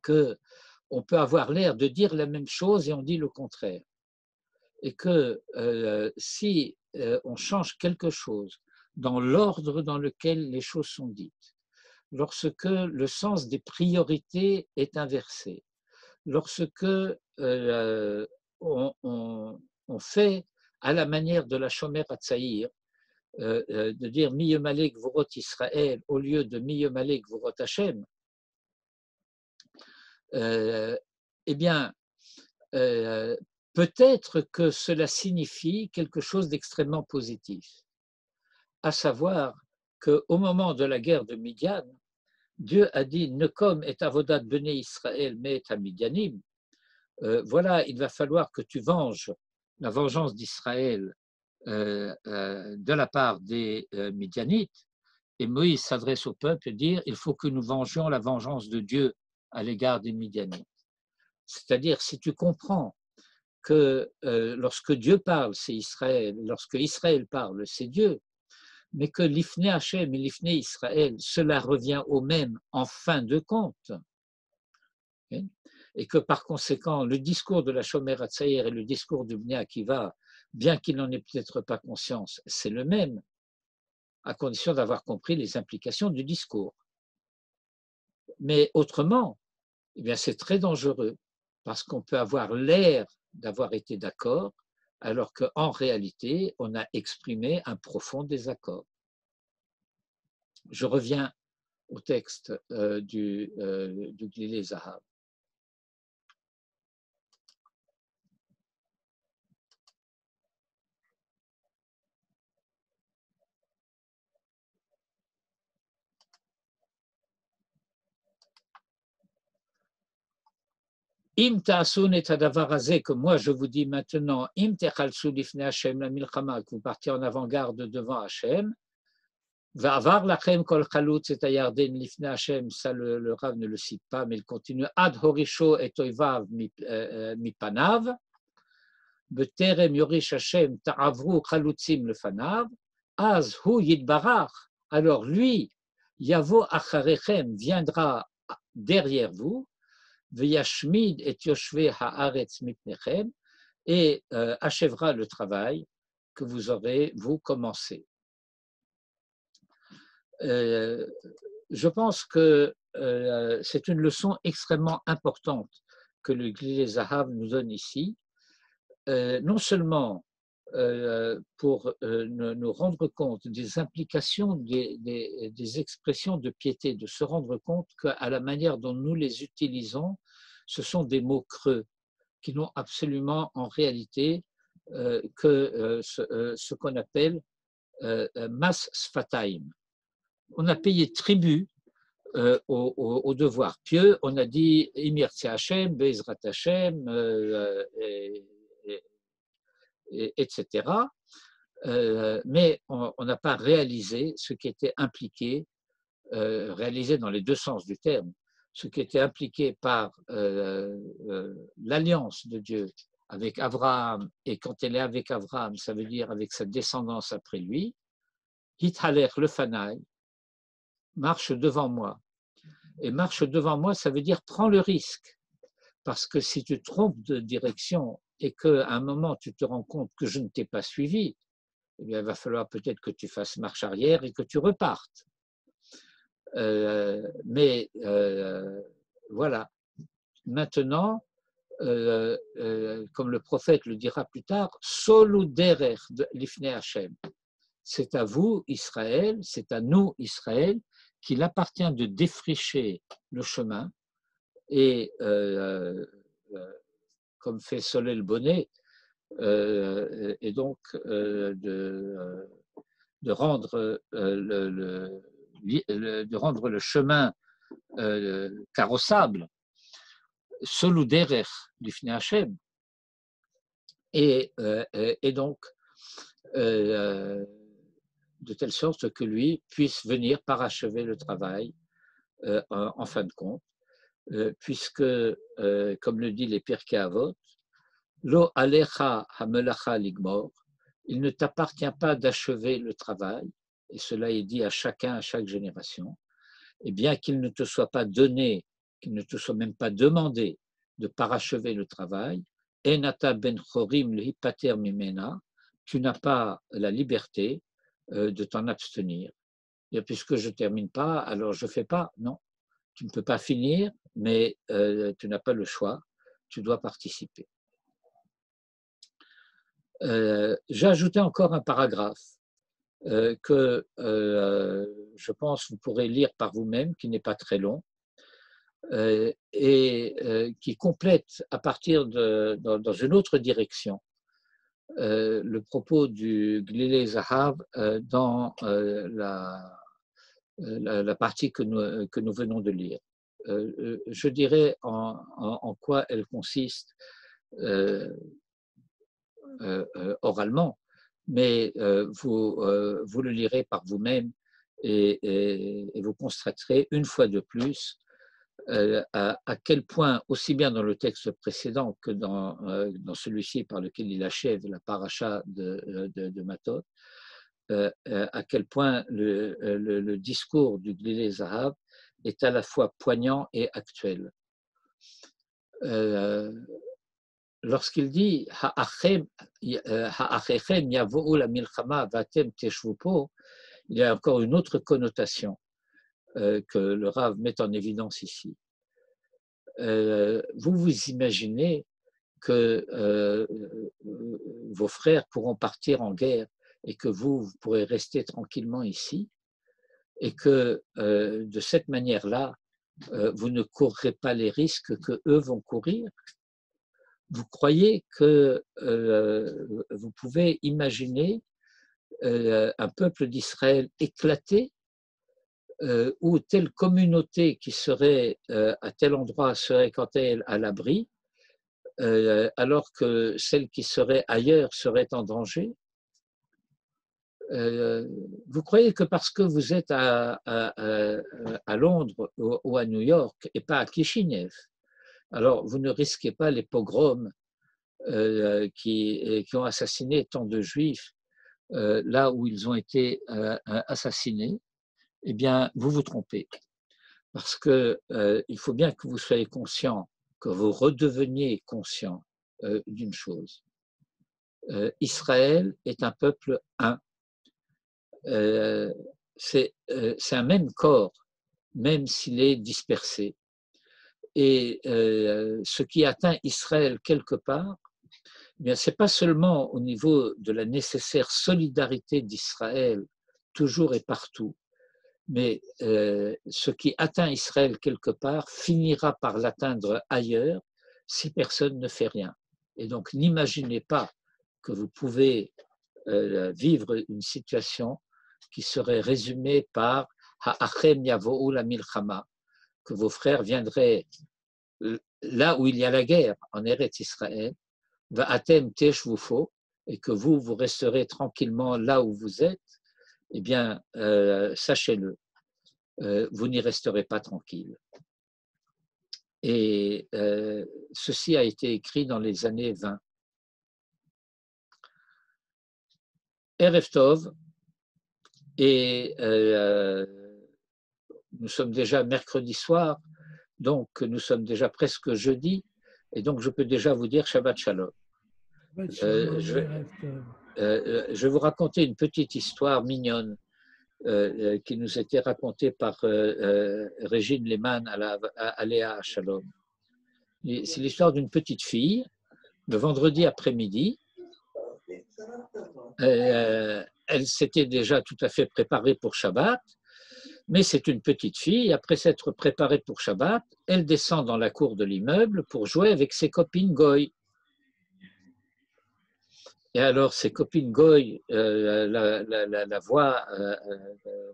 qu'on peut avoir l'air de dire la même chose et on dit le contraire. Et que si on change quelque chose dans l'ordre dans lequel les choses sont dites, lorsque le sens des priorités est inversé, lorsque on fait à la manière de la Shomer Hatzaïr, de dire Miyemalek Vorot Israël au lieu de Miyemalek Vorot Hashem, eh bien, peut-être que cela signifie quelque chose d'extrêmement positif, à savoir qu'au moment de la guerre de Midian, Dieu a dit Nekom et avodat bene Israël mais à Midianim. Voilà, il va falloir que tu venges la vengeance d'Israël de la part des Midianites. Et Moïse s'adresse au peuple et dit il faut que nous vengions la vengeance de Dieu à l'égard des Midianites. C'est-à-dire, si tu comprends que lorsque Dieu parle, c'est Israël, lorsque Israël parle, c'est Dieu, mais que l'Ifne Hashem et l'Ifne Israël, cela revient au même en fin de compte. Et que par conséquent, le discours de la Shomer Hatzaïr et le discours du Bnei Akiva, bien qu'il n'en ait peut-être pas conscience, c'est le même, à condition d'avoir compris les implications du discours. Mais autrement, eh bien, c'est très dangereux, parce qu'on peut avoir l'air d'avoir été d'accord, alors qu'en réalité, on a exprimé un profond désaccord. Je reviens au texte du Glilé Zahav. Im ta'asun et adavarazé, que moi je vous dis maintenant, im techalsu lifne Hashem la milchama, que vous partiez en avant-garde devant Hashem, va'avar lachem kol chalutz et ayarden lifne Hashem, ça le Rav ne le cite pas, mais il continue, ad horisho et oivav mipanav, beterem yorish Hashem ta'avru chalutzim lefanav, az hu yidbarach, alors lui, yavo acharechem, viendra derrière vous, V'yashmid et yoshve haaretz mipnechem, et achèvera le travail que vous aurez, vous, commencé. Je pense que c'est une leçon extrêmement importante que le Glilé Zahav nous donne ici, non seulement pour nous rendre compte des implications des expressions de piété, de se rendre compte qu'à la manière dont nous les utilisons, ce sont des mots creux qui n'ont absolument en réalité que ce qu'on appelle mas sfataim. On a payé tribut au devoir pieux, on a dit Imirtsi Hashem, Be'ezrat Hashem, etc. Mais on n'a pas réalisé ce qui était impliqué, réalisé dans les deux sens du terme, ce qui était impliqué par l'alliance de Dieu avec Abraham, et quand elle est avec Abraham, ça veut dire avec sa descendance après lui, Hithaler le Fanaï, marche devant moi. Et marche devant moi, ça veut dire prends le risque. Parce que si tu te trompes de direction et qu'à un moment tu te rends compte que je ne t'ai pas suivi, eh bien, il va falloir peut-être que tu fasses marche arrière et que tu repartes. Mais voilà. Maintenant, comme le prophète le dira plus tard, Solu derer lifnei Hashem. C'est à vous, Israël, c'est à nous, Israël, qu'il appartient de défricher le chemin et, comme fait Solel Bonnet, et donc de rendre le chemin carrossable, Solu derer lifnei Hashem, et donc de telle sorte que lui puisse venir parachever le travail en fin de compte, puisque, comme le dit les Pirkei Avot, Lo alecha hamelacha ligmor, il ne t'appartient pas d'achever le travail, et cela est dit à chacun, à chaque génération, et bien qu'il ne te soit pas donné, qu'il ne te soit même pas demandé de parachever le travail, enata ben chorim lehipater mimena, tu n'as pas la liberté de t'en abstenir. Et puisque je ne termine pas, alors je ne fais pas. Non, tu ne peux pas finir, mais tu n'as pas le choix, tu dois participer. J'ai ajouté encore un paragraphe que je pense vous pourrez lire par vous-même, qui n'est pas très long, et qui complète à partir dans une autre direction le propos du Glilei Zahav dans la partie que nous venons de lire. Je dirais en quoi elle consiste oralement, mais vous le lirez par vous-même et vous constaterez une fois de plus à quel point, aussi bien dans le texte précédent que dans celui-ci par lequel il achève la paracha de Matot, à quel point le discours du Glilei Zahav est à la fois poignant et actuel. Lorsqu'il dit Ha'achem yavo'u la milchama vatem teshvu po, il y a encore une autre connotation que le Rav met en évidence ici. Vous vous imaginez que vos frères pourront partir en guerre et que vous pourrez rester tranquillement ici, et que de cette manière-là, vous ne courrez pas les risques que eux vont courir. Vous croyez que vous pouvez imaginer un peuple d'Israël éclaté, ou telle communauté qui serait à tel endroit serait quant à elle à l'abri, alors que celle qui serait ailleurs serait en danger? Vous croyez que parce que vous êtes à Londres ou à New York et pas à Kishinev, alors vous ne risquez pas les pogroms qui ont assassiné tant de juifs là où ils ont été assassinés? Eh bien, vous vous trompez. Parce que il faut bien que vous soyez conscient, que vous redeveniez conscient d'une chose. Israël est un peuple un. C'est un même corps, même s'il est dispersé. Et ce qui atteint Israël quelque part, eh bien, ce n'est pas seulement au niveau de la nécessaire solidarité d'Israël, toujours et partout, mais ce qui atteint Israël quelque part finira par l'atteindre ailleurs si personne ne fait rien. Et donc, n'imaginez pas que vous pouvez vivre une situation qui serait résumée par Ha'achem yavo'u la milchama, que vos frères viendraient là où il y a la guerre, en Eretz Israël, va'atem teshvu po, et que vous resterez tranquillement là où vous êtes. Eh bien, sachez-le, vous n'y resterez pas tranquille. Et ceci a été écrit dans les années 20. Erev Tov, et nous sommes déjà mercredi soir, donc nous sommes déjà presque jeudi, et donc je peux déjà vous dire Shabbat Shalom. Je vais vous raconter une petite histoire mignonne qui nous était racontée par Régine Lehmann à Léa Shalom. C'est l'histoire d'une petite fille, le vendredi après-midi. Elle s'était déjà tout à fait préparée pour Shabbat, mais c'est une petite fille. Après s'être préparée pour Shabbat, elle descend dans la cour de l'immeuble pour jouer avec ses copines Goy. Et alors, ses copines Goy la voient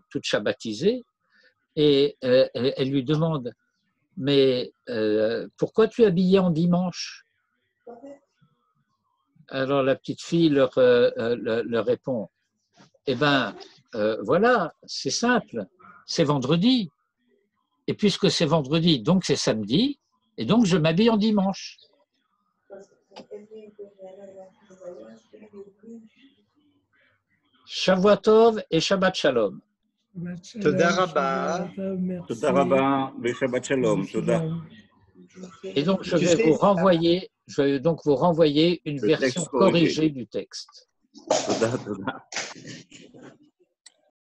toute shabbatisée et elle lui demande « Mais pourquoi tu es habillée en dimanche ?» Alors, la petite fille leur répond « Eh bien, voilà, c'est simple, c'est vendredi. Et puisque c'est vendredi, donc c'est samedi, et donc je m'habille en dimanche. » Shavua Tov et Shabbat Shalom. Toda Rabba. Toda Rabba, Shabbat Shalom. Toda. Et donc je vais vous renvoyer une Le version texte corrigé. corrigée du texte. Toda, toda.